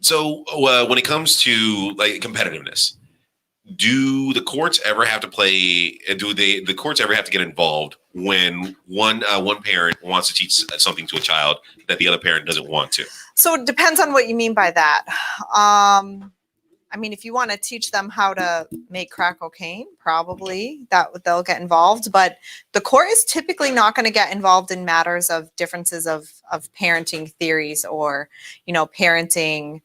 So when it comes to like competitiveness, do the courts ever have to play? The courts ever have to get involved when one parent wants to teach something to a child that the other parent doesn't want to? So it depends on what you mean by that. I mean, if you want to teach them how to make crack cocaine, probably they'll get involved. But the court is typically not going to get involved in matters of differences of parenting theories or, parenting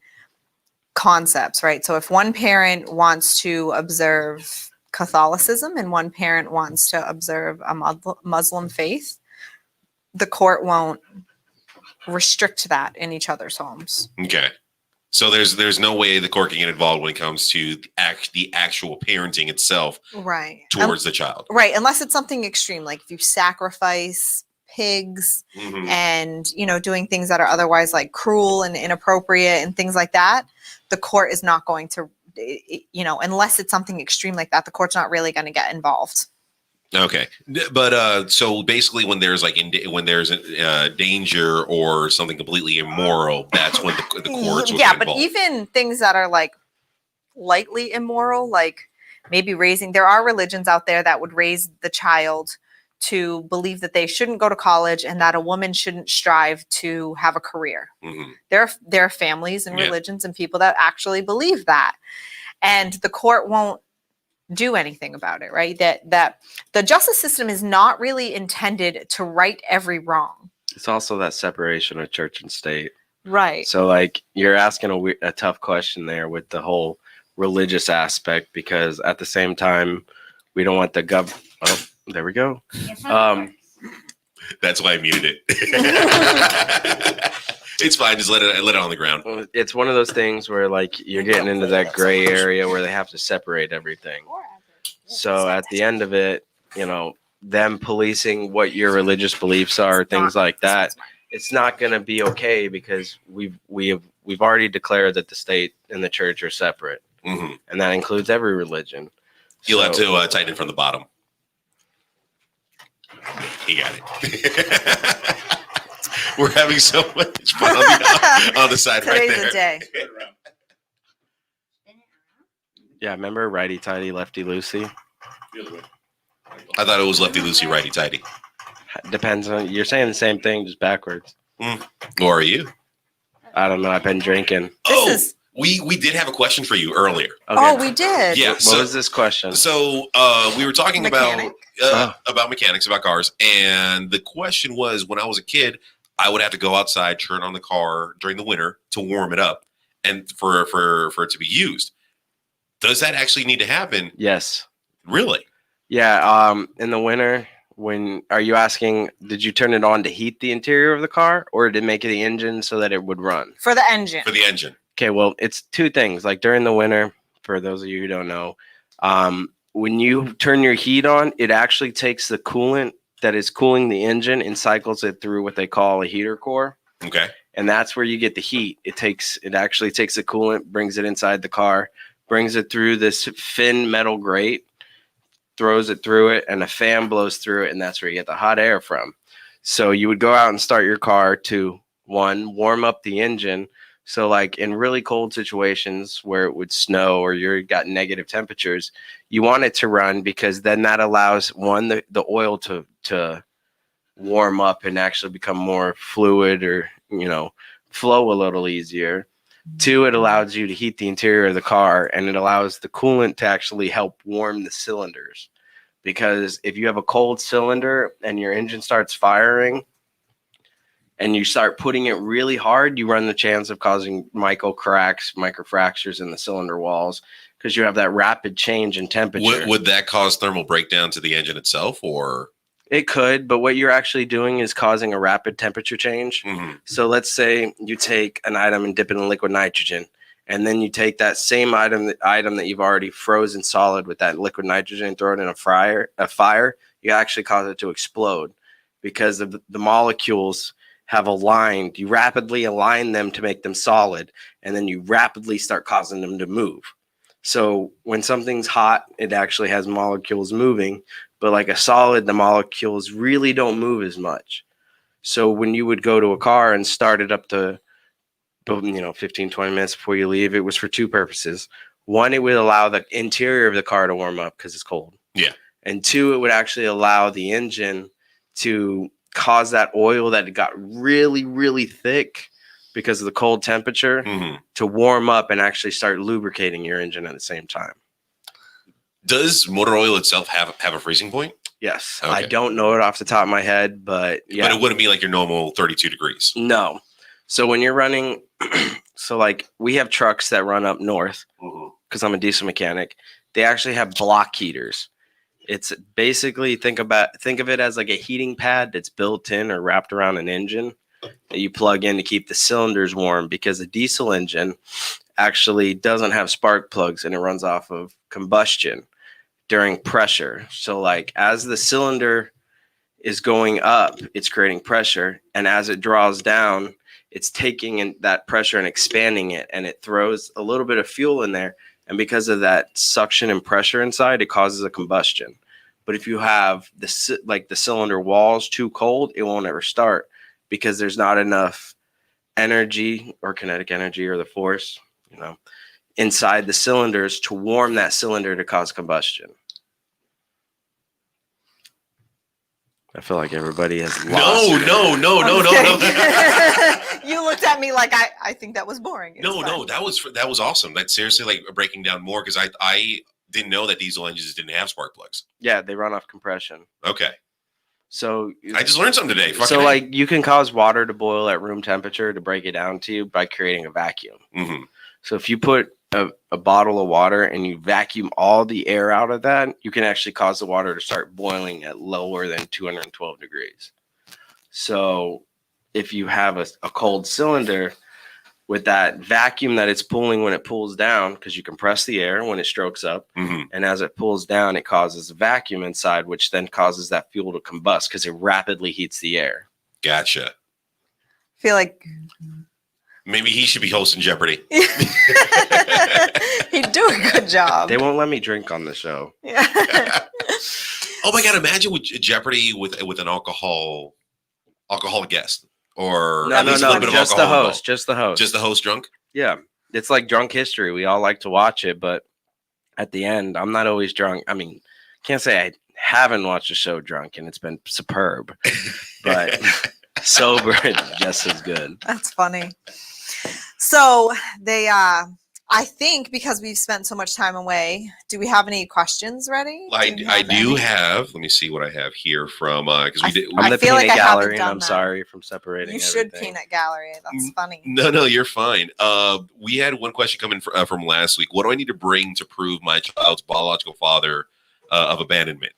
concepts, right? So if one parent wants to observe Catholicism and one parent wants to observe a Muslim faith, the court won't restrict that in each other's homes. Okay. So there's no way the court can get involved when it comes to the actual parenting itself Right. towards the child. Right. Unless it's something extreme, like if you sacrifice pigs Mhm. and, doing things that are otherwise like cruel and inappropriate and things like that, the court is not going to, unless it's something extreme like that, the court's not really going to get involved. Okay, but so basically, when there's danger or something completely immoral, that's when the courts would Yeah, get but involved. even things that are like lightly immoral, like maybe there are religions out there that would raise the child to believe that they shouldn't go to college and that a woman shouldn't strive to have a career. Mhm. There are families and Yeah. religions and people that actually believe that, and the court won't do anything about it, right? That the justice system is not really intended to right every wrong. It's also that separation of church and state. Right. So like you're asking a tough question there with the whole religious aspect, because at the same time we don't want the oh, there we go. That's why I muted it. It's fine. Just let it on the ground. It's one of those things where like you're getting into that gray area where they have to separate everything. So at the end of it, them policing what your religious beliefs are, things like that, it's not going to be okay, because we've already declared that the state and the church are separate, Mhm. and that includes every religion. You'll have So- to tighten it from the bottom. He got it. We're having so much fun on the side right Today's there. the day. Yeah, remember righty tighty, lefty loosey? I thought it was lefty loosey, righty tighty. Depends on, you're saying the same thing, just backwards. Or are you? I don't know. I've been drinking. We did have a question for you earlier. Okay. Oh, we did. Yeah. What was this question? So we were talking Mechanic. about mechanics, about cars, and the question was, when I was a kid, I would have to go outside, turn on the car during the winter to warm it up and for it to be used. Does that actually need to happen? Yes. Really? Yeah. In the winter, are you asking, did you turn it on to heat the interior of the car or to make the engine so that it would run? For the engine. For the engine. Okay, well, it's two things. Like during the winter, for those of you who don't know, when you turn your heat on, it actually takes the coolant that is cooling the engine and cycles it through what they call a heater core. Okay. And that's where you get the heat. It actually takes the coolant, brings it inside the car, brings it through this thin metal grate, throws it through it, and a fan blows through it, and that's where you get the hot air from. So you would go out and start your car to, one, warm up the engine. So like in really cold situations where it would snow or you got negative temperatures, you want it to run because then that allows, one, the oil to warm up and actually become more fluid or, flow a little easier. Two, it allows you to heat the interior of the car, and it allows the coolant to actually help warm the cylinders. Because if you have a cold cylinder and your engine starts firing and you start putting it really hard, you run the chance of causing microfractures in the cylinder walls because you have that rapid change in temperature. Would that cause thermal breakdown to the engine itself, or? It could, but what you're actually doing is causing a rapid temperature change. Mm-hmm. So let's say you take an item and dip it in liquid nitrogen, and then you take that same item that you've already frozen solid with that liquid nitrogen and throw it in a fire, you actually cause it to explode because of the molecules have aligned. You rapidly align them to make them solid, and then you rapidly start causing them to move. So when something's hot, it actually has molecules moving, but like a solid, the molecules really don't move as much. So when you would go to a car and start it up to 15, 20 minutes before you leave, it was for two purposes. One, it would allow the interior of the car to warm up because it's cold. Yeah. And two, it would actually allow the engine to cause that oil that got really, really thick because of the cold temperature to warm up and actually start lubricating your engine at the same time. Does motor oil itself have a freezing point? Yes. Okay. I don't know it off the top of my head, but yeah. But it wouldn't be like your normal 32 degrees. No. So when you're running, so like we have trucks that run up north because I'm a diesel mechanic. They actually have block heaters. It's basically think of it as like a heating pad that's built in or wrapped around an engine that you plug in to keep the cylinders warm, because a diesel engine actually doesn't have spark plugs and it runs off of combustion during pressure. So like as the cylinder is going up, it's creating pressure, and as it draws down, it's taking in that pressure and expanding it, and it throws a little bit of fuel in there, and because of that suction and pressure inside, it causes a combustion. But if you have the cylinder walls too cold, it won't ever start because there's not enough energy or kinetic energy or the force, inside the cylinders to warm that cylinder to cause combustion. I feel like everybody has lost. No. You looked at me like I think that was boring. No, that was awesome. That's seriously like breaking down more, because I didn't know that diesel engines didn't have spark plugs. Yeah, they run off compression. Okay. So I just learned something today. So like you can cause water to boil at room temperature to break it down to you by creating a vacuum. Mm-hmm. So if you put a bottle of water and you vacuum all the air out of that, you can actually cause the water to start boiling at lower than 212 degrees. So if you have a cold cylinder with that vacuum that it's pulling when it pulls down, because you compress the air when it strokes up, and as it pulls down, it causes a vacuum inside, which then causes that fuel to combust because it rapidly heats the air. Gotcha. I feel like maybe he should be hosting Jeopardy. he'd do a good job. They won't let me drink on the show. Yeah. Oh my God! Imagine with Jeopardy with an alcoholic guest, or no, at least a little bit of just alcohol. Just the host. Just the host drunk. Yeah, it's like drunk history. We all like to watch it, but at the end, I'm not always drunk. I mean, can't say I haven't watched a show drunk and it's been superb, but sober, it's just as good. That's funny. So they, I think because we've spent so much time away, do we have any questions ready? I do have. Let me see what I have here from because we did. I I'm the feel like peanut I haven't gallery, and done I'm that. sorry from separating You should everything. peanut gallery. That's funny. No, you're fine. We had one question come in from last week. What do I need to bring to prove my child's biological father of abandonment?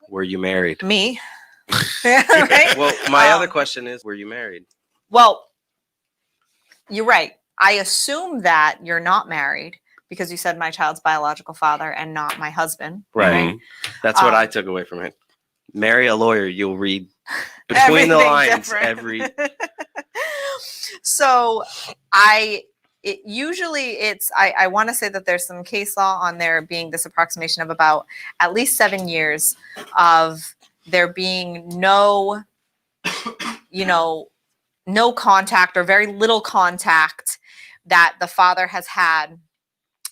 Were you married? Me. Right? Well, my other question is, were you married? Well, you're right. I assume that you're not married because you said my child's biological father and not my husband. Right. Mhm. That's what I took away from it. Marry a lawyer. You'll read between the Everything lines different. every. So usually I want to say that there's some case law on there being this approximation of about at least 7 years of there being no contact or very little contact that the father has had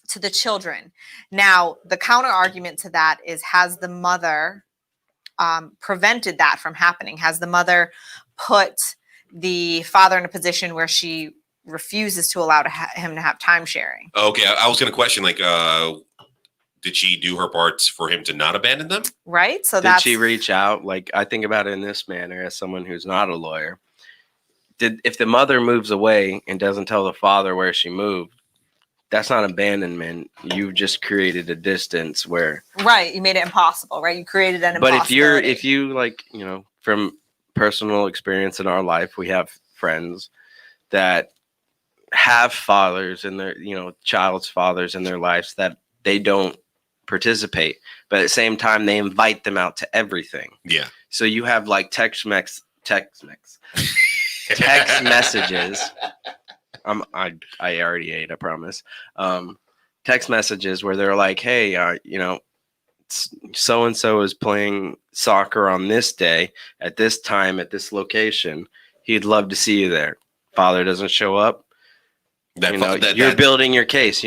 to the children. Now, the counter argument to that is, has the mother prevented that from happening? Has the mother put the father in a position where she refuses to allow him to have time sharing? Okay, I was going to question did she do her parts for him to not abandon them? Right. So Did she reach out? Like, I think about it in this manner as someone who's not a lawyer. If the mother moves away and doesn't tell the father where she moved, that's not abandonment. You've just created a distance where. Right. You made it impossible, right? You created an impossibility. But if you from personal experience in our life, we have friends that have fathers in their, child's fathers in their lives that they don't participate, but at the same time, they invite them out to everything. Yeah. So you have like text messages. I already ate, I promise. Text messages where they're like, hey, so and so is playing soccer on this day at this time at this location. He'd love to see you there. Father doesn't show up. You're building your case.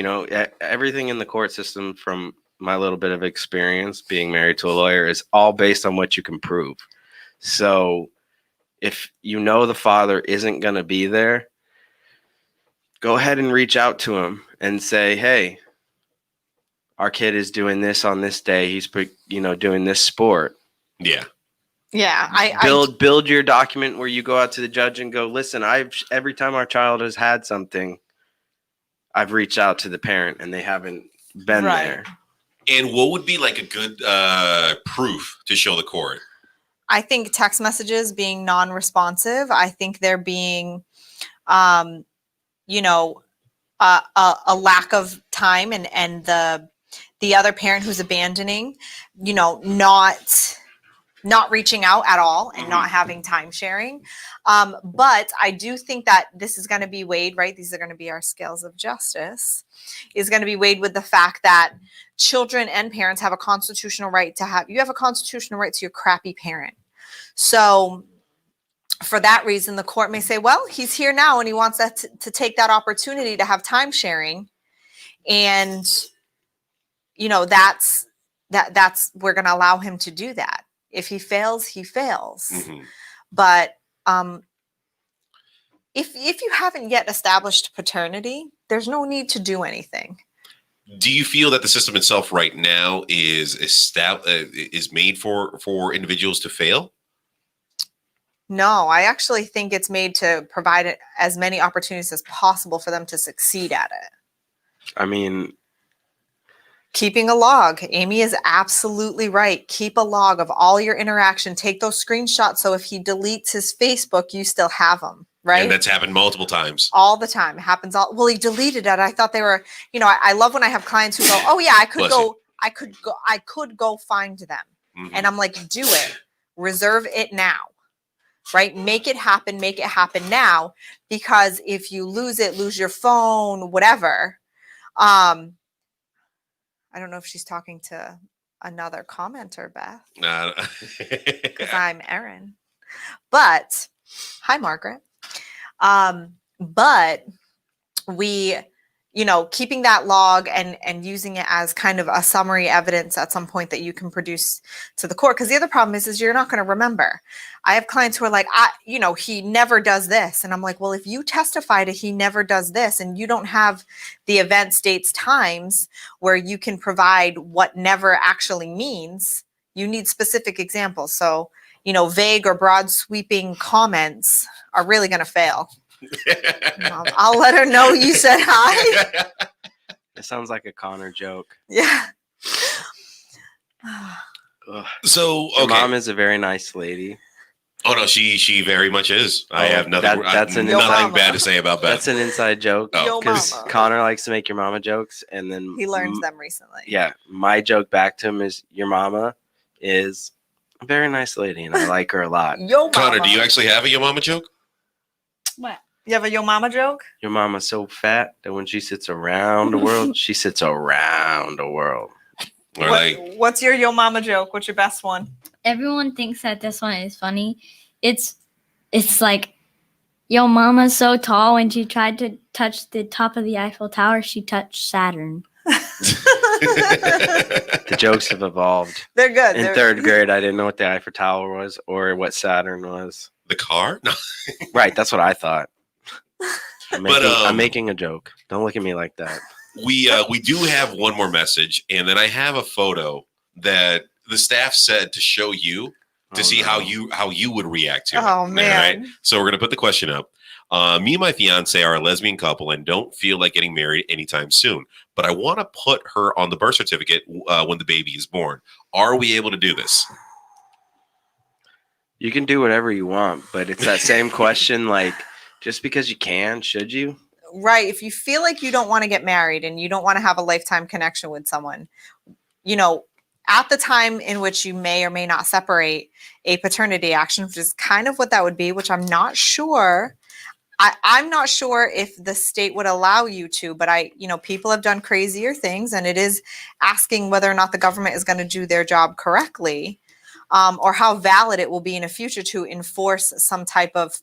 Everything in the court system, from my little bit of experience being married to a lawyer, is all based on what you can prove. So if the father isn't going to be there, go ahead and reach out to him and say, hey, our kid is doing this on this day. He's, doing this sport. Yeah. Yeah. Build your document where you go out to the judge and go, listen, every time our child has had something, I've reached out to the parent and they haven't been there. And what would be like a good proof to show the court? I think text messages being non-responsive. I think there being, a lack of time, and the other parent who's abandoning, not reaching out at all and not having time sharing. But I do think that this is going to be weighed, right? These are going to be our scales of justice, is going to be weighed with the fact that children and parents have a constitutional right to you have a constitutional right to your crappy parent. So for that reason, the court may say, well, he's here now and he wants to take that opportunity to have time sharing. And, that's we're going to allow him to do that. If he fails, he fails. Mm-hmm. But if you haven't yet established paternity, there's no need to do anything. Do you feel that the system itself right now is made for individuals to fail? No, I actually think it's made to provide as many opportunities as possible for them to succeed at it. I mean, keeping a log. Amy is absolutely right. Keep a log of all your interaction. Take those screenshots so if he deletes his Facebook, you still have them, right? And that's happened multiple times. All the time. It happens well, he deleted it. I thought they were, I love when I have clients who go, oh yeah, I could go find them. Mm-hmm. And I'm like, do it. Reserve it now. Right? Make it happen now, because if you lose your phone, whatever. I don't know if she's talking to another commenter, Beth, because I'm Erin. But hi, Margaret. But we keeping that log and using it as kind of a summary evidence at some point that you can produce to the court. Because the other problem is you're not going to remember. I have clients who are like, he never does this. And I'm like, well, if you testify to he never does this and you don't have the events, dates, times where you can provide what never actually means, you need specific examples. So, vague or broad sweeping comments are really going to fail. I'll let her know you said hi. It sounds like a Connor joke. Yeah. Ugh. So, Your okay. mom is a very nice lady. Oh no, she very much is. I have nothing. That's nothing mama. bad to say about Beth. That's an inside joke. Oh. Because mama. Connor likes to make your mama jokes, and then He learned them recently. Yeah, my joke back to him is your mama is a very nice lady, and I like her a lot. Yo mama. Connor, do you actually have a yo mama joke? What? You have a yo mama joke? Your mama's so fat that when she sits around the world, she sits around the world. Or like, What's your yo mama joke? What's your best one? Everyone thinks that this one is funny. It's like, yo, mama's so tall. When she tried to touch the top of the Eiffel Tower, she touched Saturn. The jokes have evolved. They're good. In third grade, I didn't know what the Eiffel Tower was or what Saturn was. the car? No. Right, that's what I thought. I'm But, making a joke. Don't look at me like that. We do have one more message, and then I have a photo that the staff said to show you to see how you would react to it. Oh, man. Right? So we're gonna put the question up. Me and my fiance are a lesbian couple and don't feel like getting married anytime soon, but I want to put her on the birth certificate when the baby is born. Are we able to do this? You can do whatever you want, but it's that same question, like, just because you can, should you? Right. If you feel like you don't want to get married and you don't want to have a lifetime connection with someone, at the time in which you may or may not separate, a paternity action, which is kind of what that would be, which I'm not sure. I'm not sure if the state would allow you to, but people have done crazier things, and it is asking whether or not the government is going to do their job correctly, or how valid it will be in the future to enforce some type of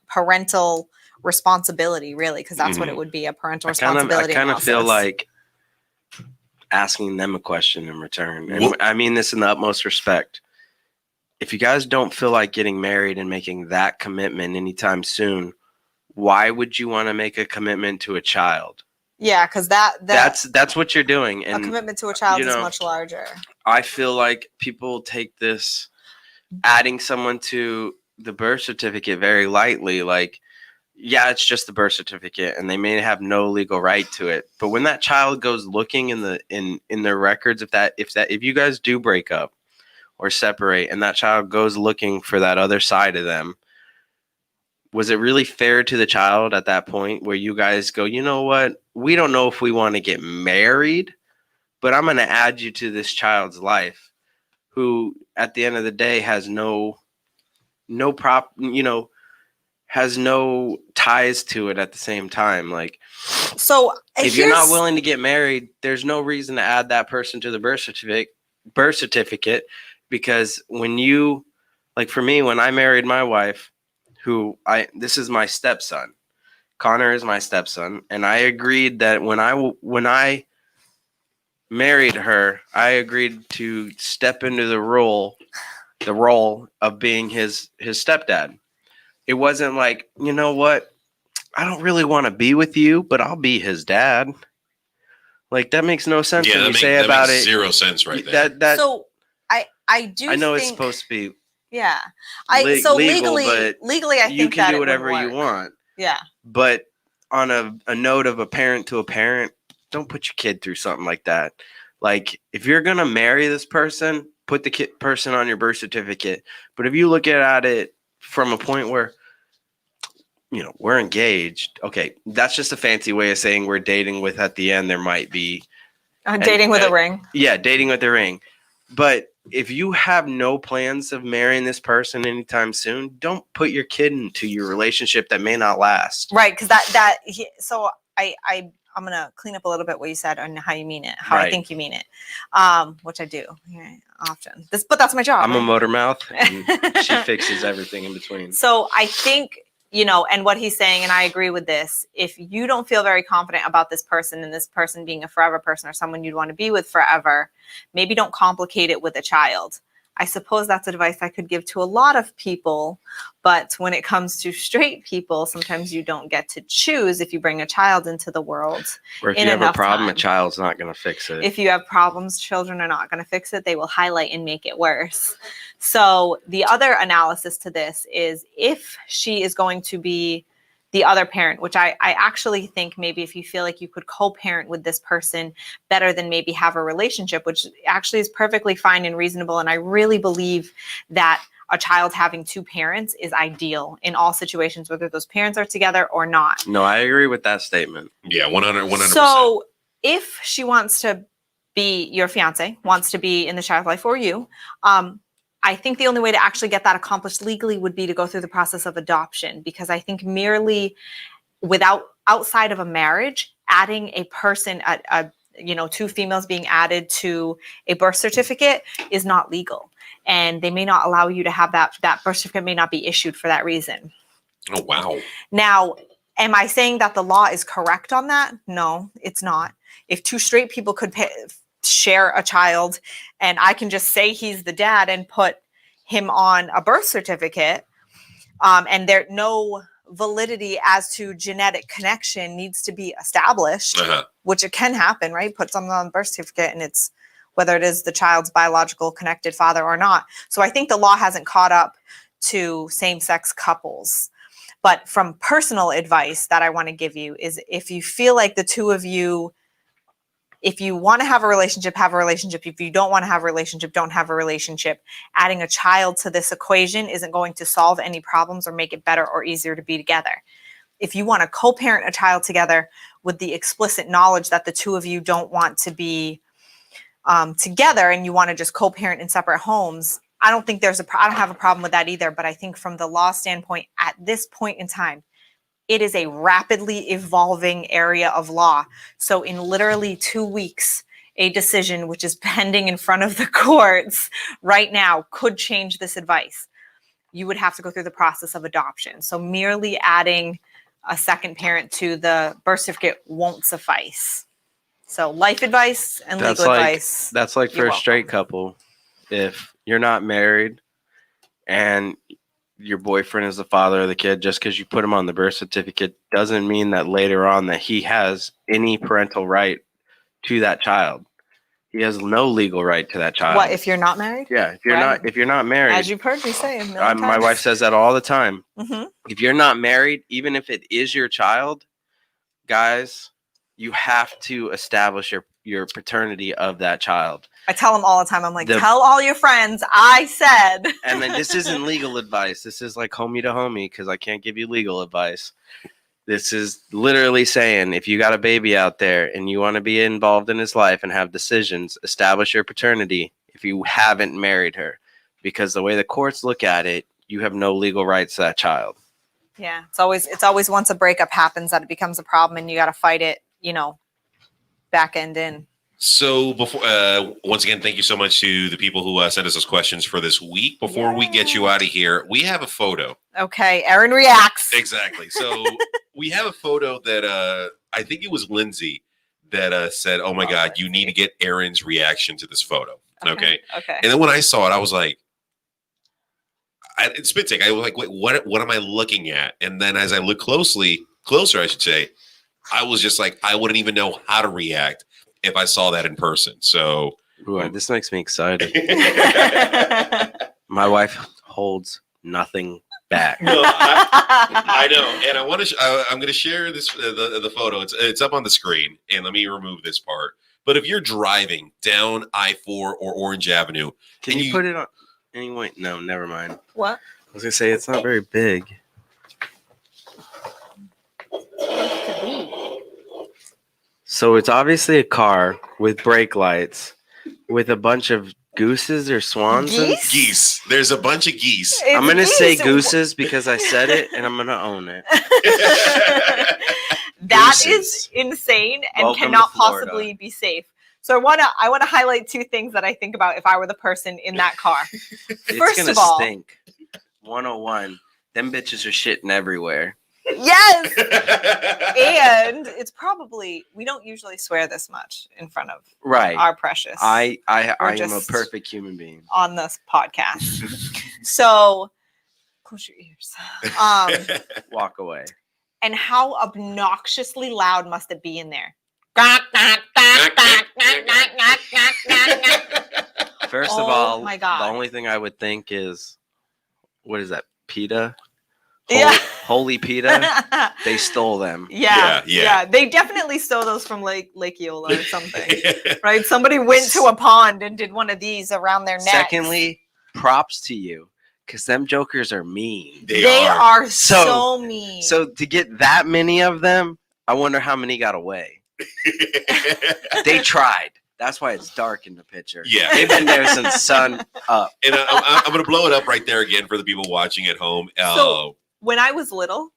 parental responsibility, really, because that's what it would be, a parental responsibility. I kind of feel analysis. like asking them a question in return. And I mean this in the utmost respect. If you guys don't feel like getting married and making that commitment anytime soon, why would you want to make a commitment to a child? Yeah, because that's what you're doing. And a commitment to a child is much larger. I feel like people take this adding someone to the birth certificate very lightly. Like, yeah, it's just the birth certificate, and they may have no legal right to it. But when that child goes looking in their records, if you guys do break up or separate, and that child goes looking for that other side of them, was it really fair to the child at that point where you guys go, you know what? We don't know if we want to get married, but I'm going to add you to this child's life, who at the end of the day has has no ties to it at the same time. Like, so if you're not willing to get married, there's no reason to add that person to the birth certificate, because when you, like for me, when I married my wife, this is my stepson. Connor is my stepson, and I agreed that when I married her, I agreed to step into the role of being his stepdad. It wasn't like, you know what, I don't really want to be with you, but I'll be his dad. Like, that makes no sense when you say about it. Zero sense right there. So I know it's supposed to be. Yeah. Legally, I think you can that do it whatever would you work. want. Yeah. But on a note of a parent to a parent, don't put your kid through something like that. Like, if you're going to marry this person, put the person on your birth certificate. But if you look at it from a point where, we're engaged, okay, that's just a fancy way of saying we're dating with, at the end, there might be. Dating with a ring. Yeah, dating with a ring. But if you have no plans of marrying this person anytime soon, don't put your kid into your relationship that may not last. Right, because so I'm going to clean up a little bit what you said and how you mean it, how I think you mean it, which I do often. But that's my job. I'm a motor mouth, and she fixes everything in between. So I think you know, and what he's saying, and I agree with this, if you don't feel very confident about this person and this person being a forever person or someone you'd want to be with forever, maybe don't complicate it with a child. I suppose that's advice I could give to a lot of people, but when it comes to straight people, sometimes you don't get to choose if you bring a child into the world. Or if in you have a enough problem, a time. child's not going to fix it. If you have problems, children are not going to fix it. They will highlight and make it worse. So the other analysis to this is if she is going to be the other parent, which I actually think maybe if you feel like you could co-parent with this person better than maybe have a relationship, which actually is perfectly fine and reasonable. And I really believe that a child having two parents is ideal in all situations, whether those parents are together or not. No, I agree with that statement. Yeah, 100%. So if she wants to be your fiance, wants to be in the child's life or you, I think the only way to actually get that accomplished legally would be to go through the process of adoption, because I think merely outside of a marriage, adding a person, two females being added to a birth certificate is not legal. And they may not allow you to have that birth certificate may not be issued for that reason. Oh, wow. Now, am I saying that the law is correct on that? No, it's not. If two straight people could share a child and I can just say he's the dad and put him on a birth certificate, and there no validity as to genetic connection needs to be established, which it can happen, right? Put something on the birth certificate and it's whether it is the child's biological connected father or not. So I think the law hasn't caught up to same-sex couples. But from personal advice that I want to give you is if you feel like the two of you, if you want to have a relationship, have a relationship. If you don't want to have a relationship, don't have a relationship. Adding a child to this equation isn't going to solve any problems or make it better or easier to be together. If you want to co-parent a child together with the explicit knowledge that the two of you don't want to be together and you want to just co-parent in separate homes, I don't think I don't have a problem with that either. But I think from the law standpoint, at this point in time, it is a rapidly evolving area of law. So in literally 2 weeks, a decision which is pending in front of the courts right now could change this advice. You would have to go through the process of adoption. So merely adding a second parent to the birth certificate won't suffice. So life advice and legal advice. That's like for a straight couple. If you're not married and your boyfriend is the father of the kid, just because you put him on the birth certificate doesn't mean that later on that he has any parental right to that child. He has no legal right to that child. What, if you're not married? Yeah, if you're not married. As you've heard me say a million times. My wife says that all the time. Mm-hmm. If you're not married, even if it is your child, guys, you have to establish your paternity of that child. I tell them all the time, I'm like, tell all your friends I said. And then this isn't legal advice. This is like homie to homie, because I can't give you legal advice. This is literally saying if you got a baby out there and you want to be involved in his life and have decisions, establish your paternity if you haven't married her. Because the way the courts look at it, you have no legal rights to that child. Yeah, it's always once a breakup happens that it becomes a problem and you got to fight it, back end in. So before, once again, thank you so much to the people who sent us those questions for this week. Before we get you out of here, we have a photo. Okay, Erin reacts. Exactly. So we have a photo that I think it was Lindsay that said, "Oh my God, you need to get Erin's reaction to this photo." Okay. And then when I saw it, I was like, it's spit take. I was like, wait, what am I looking at? And then as I look closer, I should say, I was just like, I wouldn't even know how to react if I saw that in person. So this makes me excited. My wife holds nothing back. No, I know, and I want to. I'm going to share this the photo. It's up on the screen, and let me remove this part. But if you're driving down I-4 or Orange Avenue, can you put it on? Anyway, no, never mind. What? I was going to say it's not very big. So it's obviously a car with brake lights with a bunch of gooses or swans. Geese. There's a bunch of geese. I'm going to say gooses because I said it and I'm going to own it. That is insane and cannot possibly be safe. So I want to highlight two things that I think about if I were the person in that car. It's going to stink. 101. them bitches are shitting everywhere. Yes. And it's probably, we don't usually swear this much in front of Right. our precious I We're am a just- perfect human being. on this podcast. So close your ears. Walk away. And how obnoxiously loud must it be in there? First Oh of all, my God. the only thing I would think is, what is that? PETA? Yeah. Holy PETA? They stole them. Yeah. They definitely stole those from Lake Eola or something. Right? Somebody went to a pond and did one of these around their neck. Secondly, props to you, because them jokers are mean. They are So- so mean. So to get that many of them, I wonder how many got away. They tried. That's why it's dark in the picture. Yeah. They've been there since sun up. And I'm going to blow it up right there again for the people watching at home. So- when I was little,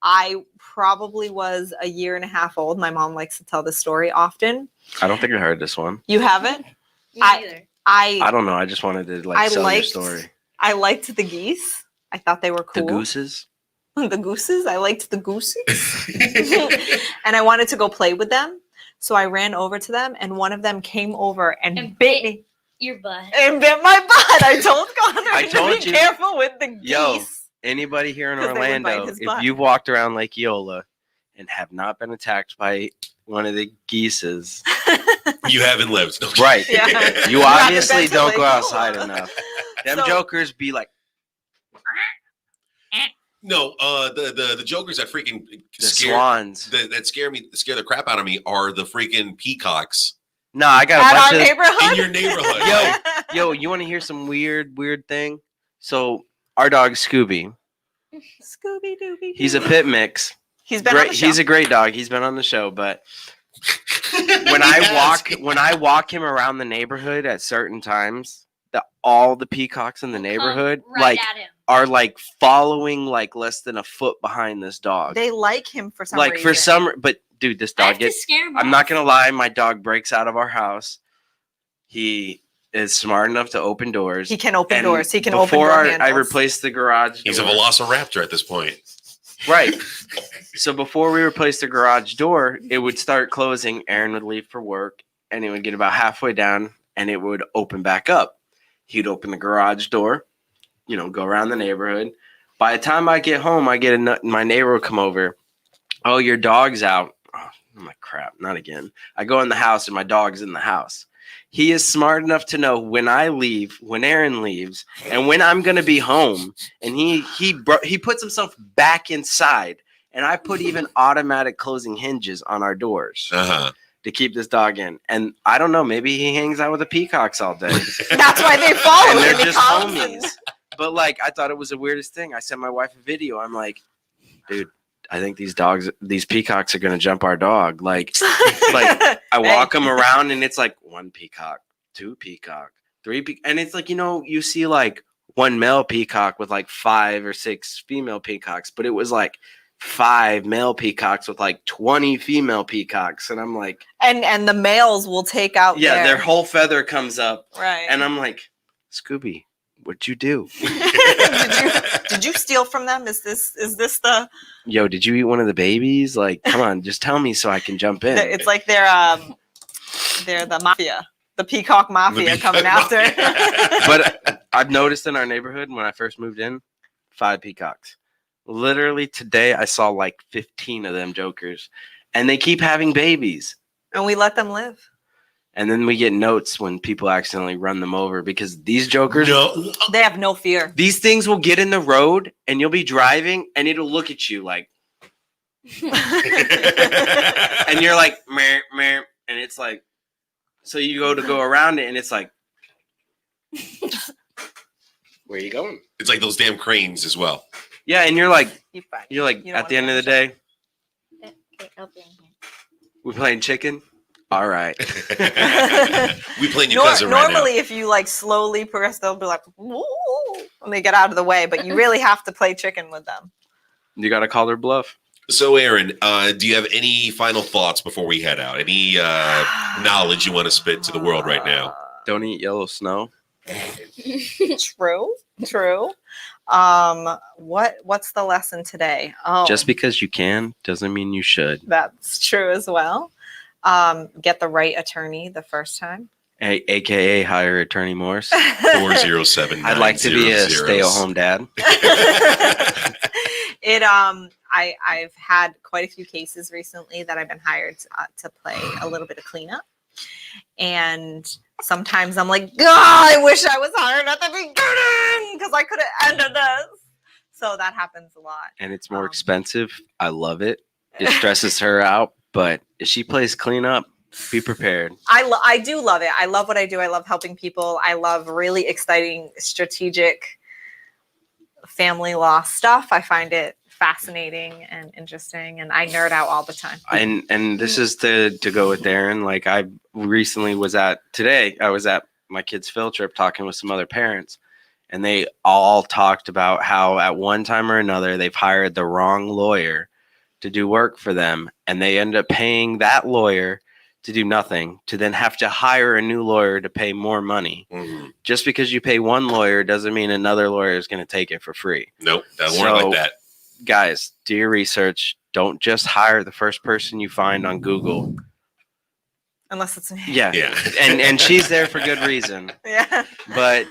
I probably was a year and a half old. My mom likes to tell this story often. I don't think I heard this one. You haven't? Me I- neither. I don't know. I just wanted to I sell your liked- story. I liked the geese. I thought they were The cool. gooses? The gooses. I liked the gooses. And I wanted to go play with them. So I ran over to them, and one of them came over and And bit bit- me Your butt. and bit my butt. I told Connor I told to be you. careful with the geese. Yo. Anybody here in 'Cause they would bite Orlando, his if butt. you've walked around Lake Eola and have not been attacked by one of the geeses, You haven't lived. right? Yeah. You You haven't obviously been to don't Lake go Eola. outside enough. Them So- jokers be like No, the jokers that freaking the swans. that scare the crap out of me are the freaking peacocks No, I got a At our bunch of. neighborhood. in your neighborhood. Yo, you want to hear some weird thing? So our dog Scooby, Scooby Dooby. he's a pit mix. He's been on Great, the show. he's a great dog. He's been on the show, but when I walk him around the neighborhood at certain times, all the peacocks in the neighborhood Right at him. are like following like less than a foot behind this dog. They like him for some like reason. for some, but dude, this I dog have to gets. scare him I'm off. not gonna lie, my dog breaks out of our house. He is smart enough to open doors. He can open And doors. He can open before door I handles. replaced the garage He's a door. velociraptor at this point. Right. So before we replaced the garage door, it would start closing. Erin would leave for work, and it would get about halfway down, and it would open back up. He'd open the garage door, go around the neighborhood. By the time I get home, my neighbor would come over. Oh, your dog's out. Oh, I'm like, crap, not again. I go in the house, and my dog's in the house. He is smart enough to know when I leave, when Erin leaves, and when I'm going to be home. And he puts himself back inside. And I put even automatic closing hinges on our doors to keep this dog in. And I don't know, maybe he hangs out with the peacocks all day. That's why they follow And him. they're He just comes homies. But like, I thought it was the weirdest thing. I sent my wife a video. I'm like, dude, I think these peacocks are going to jump our dog. Like I walk them around and it's like 1 peacock, 2 peacock, 3 peacock. And it's like, you see like 1 male peacock with like 5 or 6 female peacocks, but it was like 5 male peacocks with like 20 female peacocks. And I'm like, and the males will take out their whole feather comes up. right. And I'm like, Scooby, what'd you do? did you steal from them? Is this the Yo, did you eat one of the babies? Like, come on, just tell me so I can jump in. it's like they're the mafia, the peacock mafia coming after. But I've noticed in our neighborhood when I first moved in, 5 peacocks. Literally today, I saw like 15 of them jokers, and they keep having babies. And we let them live. And then we get notes when people accidentally run them over because these jokers, No, They have no fear. these things will get in the road and you'll be driving and it'll look at you like, and you're like, meh, meh, and it's like, so you go around it and it's like, where are you going? it's like those damn cranes as well. Yeah, and you're like, You fine. You're like, You don't at the wanna end of the finish day, Okay, open here. we're playing chicken. All right. We playing your cousin right now. Normally, if you like slowly progress, they'll be like, woo, when they get out of the way. But you really have to play chicken with them. You got to call their bluff. So, Erin, do you have any final thoughts before we head out? Any knowledge you want to spit to the world right now? Don't eat yellow snow. True. What's the lesson today? Oh, Just because you can doesn't mean you should. that's true as well. Get the right attorney the first time. AKA hire attorney Morse. 407. I'd like to be a stay-at-home dad. I've had quite a few cases recently that I've been hired to play a little bit of cleanup, and sometimes I'm like, God, I wish I was hired at the beginning because I could have ended this. So that happens a lot. And it's more expensive. I love it. It stresses her out, but if she plays cleanup, be prepared. I do love it. I love what I do. I love helping people. I love really exciting, strategic family law stuff. I find it fascinating and interesting, and I nerd out all the time. And this is to go with Erin. Like I recently was at my kids' field trip talking with some other parents, and they all talked about how at one time or another they've hired the wrong lawyer to do work for them, and they end up paying that lawyer to do nothing, to then have to hire a new lawyer to pay more money. Mm-hmm. Just because you pay one lawyer doesn't mean another lawyer is going to take it for free. Nope, doesn't work like that. Guys, do your research. Don't just hire the first person you find on Google. Unless it's me. Yeah. And she's there for good reason. Yeah. But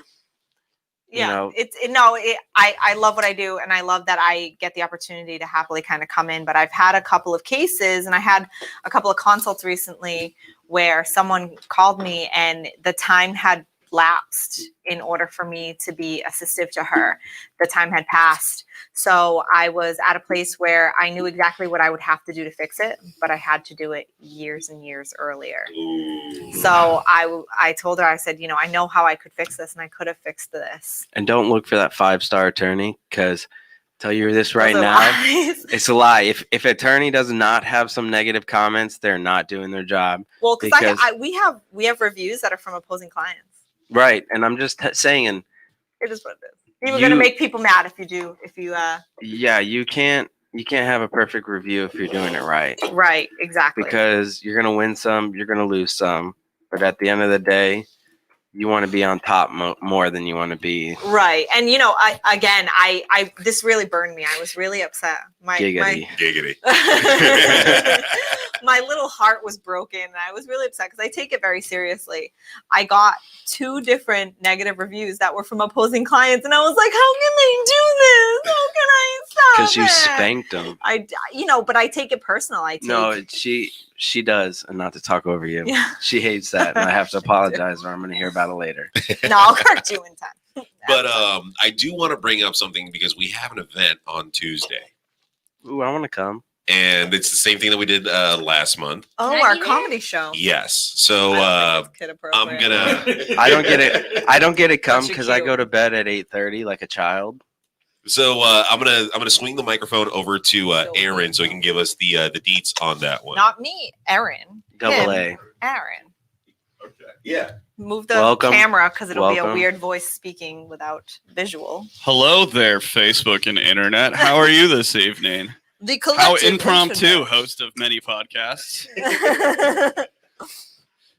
Yeah, you know, I love what I do, and I love that I get the opportunity to happily kind of come in. But I've had a couple of cases, and I had a couple of consults recently where someone called me and the time had lapsed in order for me to be assistive to her. The time had passed. So I was at a place where I knew exactly what I would have to do to fix it, but I had to do it years and years earlier. So I told her, I said, I know how I could fix this, and I could have fixed this. and don't look for that 5-star attorney, because tell you this right Those are now, lies. it's a lie. If attorney does not have some negative comments, they're not doing their job. Well, Because- we have reviews that are from opposing clients. Right. And I'm just saying, It is what it is. You were gonna make people mad if you yeah, you can't have a perfect review if you're doing it right. right, exactly. Because you're going to win some, you're going to lose some. But at the end of the day, you want to be on top more than you want to be. Right. And I this really burned me. I was really upset. Giggity. My little heart was broken, and I was really upset because I take it very seriously. I got 2 different negative reviews that were from opposing clients, and I was like, how can they do this? How can I stop Because you it? spanked them. But I take it personal. No, she does, and not to talk over you. Yeah. She hates that, and I have to apologize, or I'm going to hear about it later. No, I'll correct you in time. But I do want to bring up something because we have an event on Tuesday. Ooh, I want to come. And it's the same thing that we did last month. Oh, Can I our be there? comedy show. Yes. So I don't think it's I'm kid-appropriate. gonna. I don't get it come Bunch of because I cute. go to bed at 8:30 like a child. So I'm gonna swing the microphone over to Erin so he can give us the deets on that one. Not me, Erin. Double Him, A. Aaron. Okay. Yeah. Move the Welcome. camera because it'll be a Welcome. weird voice speaking without visual. Hello there, Facebook and internet. How are you this evening? The How collective impromptu, internet. host of many podcasts.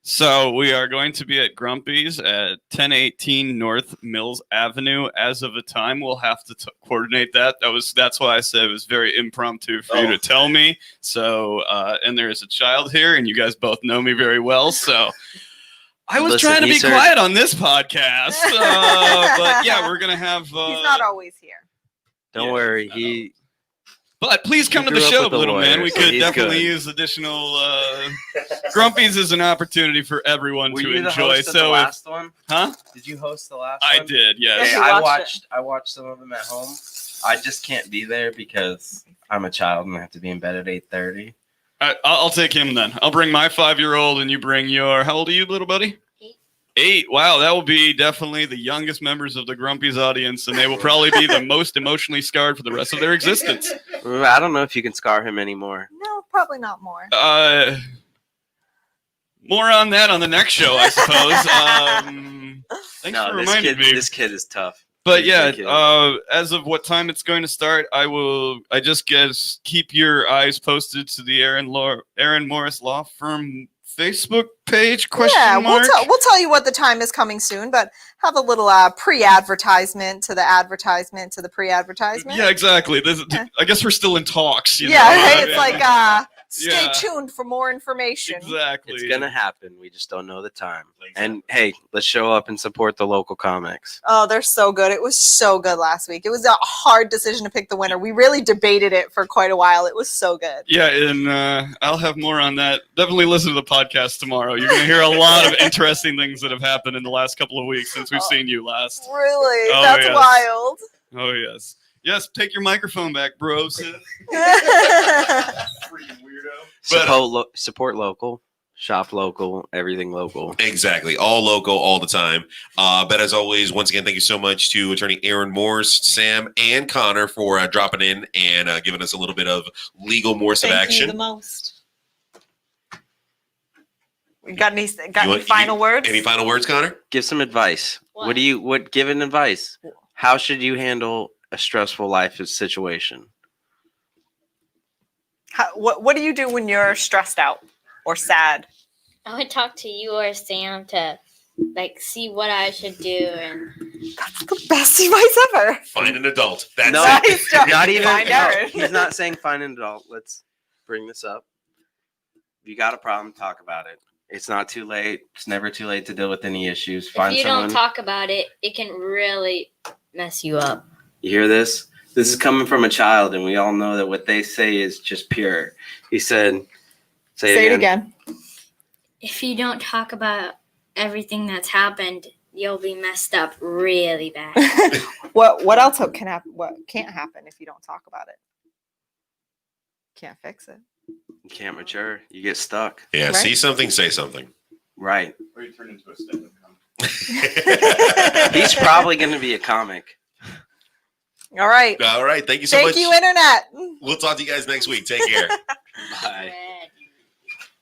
So we are going to be at Grumpy's at 1018 North Mills Avenue. As of a time, we'll have to coordinate that. That's why I said it was very impromptu for you to tell me. So, and there is a child here, and you guys both know me very well. So I was Listen, trying to be he's heard- quiet on this podcast. But yeah, we're going to have... He's not always here. Don't Yeah, worry, I he But please come to the grew up show, with a little man. lawyer, We so could he's definitely good. use additional. Grumpy's is an opportunity for everyone to enjoy. So, one? huh? Did you host the last I one? did, Yeah, yes. you I watched watched some of them at home. I just can't be there because I'm a child and I have to be in bed at 8:30. I'll take him then. I'll bring my 5-year-old, and you bring your. How old are you, little buddy? 8. Wow, that will be definitely the youngest members of the Grumpy's audience, and they will probably be the most emotionally scarred for the rest of their existence. I don't know if you can scar him anymore. No, probably not more. More on that on the next show, I suppose. Thanks for reminding me. This kid is tough. But yeah, Ridiculous. as of what time it's going to start, I just guess keep your eyes posted to the Erin Morris Law Firm Facebook page? Yeah, Mark? we'll tell you what the time is coming soon, but have a little pre-advertisement to the advertisement to the pre-advertisement. Yeah, exactly. I guess we're still in talks. You know? Right? It's like stay Yeah. tuned for more information. Exactly. It's gonna happen. We just don't know the time. And hey, let's show up and support the local comics. Oh, they're so good. It was so good last week. It was a hard decision to pick the winner. We really debated it for quite a while. It was so good. Yeah, and I'll have more on that. Definitely listen to the podcast tomorrow. You're going to hear a lot of interesting things that have happened in the last couple of weeks since we've seen you last. Really? Oh, That's yes. wild. Oh, yes. Yes, take your microphone back, bro. Freaking weirdo. Support local. Shop local, everything local. Exactly. All local, all the time. But as always, once again, thank you so much to attorney Erin Morse, Sam, and Connor for dropping in and giving us a little bit of legal Morse of Thank action. you the most. We got any want- final words? Any final words, Connor? Give some advice. What? Give an advice. How should you handle a stressful life situation? What do you do when you're stressed out or sad? I would talk to you or Sam to see what I should do, and That's the best advice ever. Find an adult. That's No, it. Nice job. not even. Find Erin. He's not saying find an adult. Let's bring this up. If you got a problem, talk about it. It's not too late. It's never too late to deal with any issues. Find if you someone. don't talk about it, it can really mess you up. You hear this? This is coming from a child, and we all know that what they say is just pure. He said, "Say it again." If you don't talk about everything that's happened, you'll be messed up really bad. What else can happen? What can't happen if you don't talk about it? Can't fix it. You can't mature. You get stuck. Yeah, Right? see something, say something. Right. Or you turn into a stand-up comic. He's probably going to be a comic. All right. All right. Thank you so Thank much. you, Internet. We'll talk to you guys next week. Take care. Bye.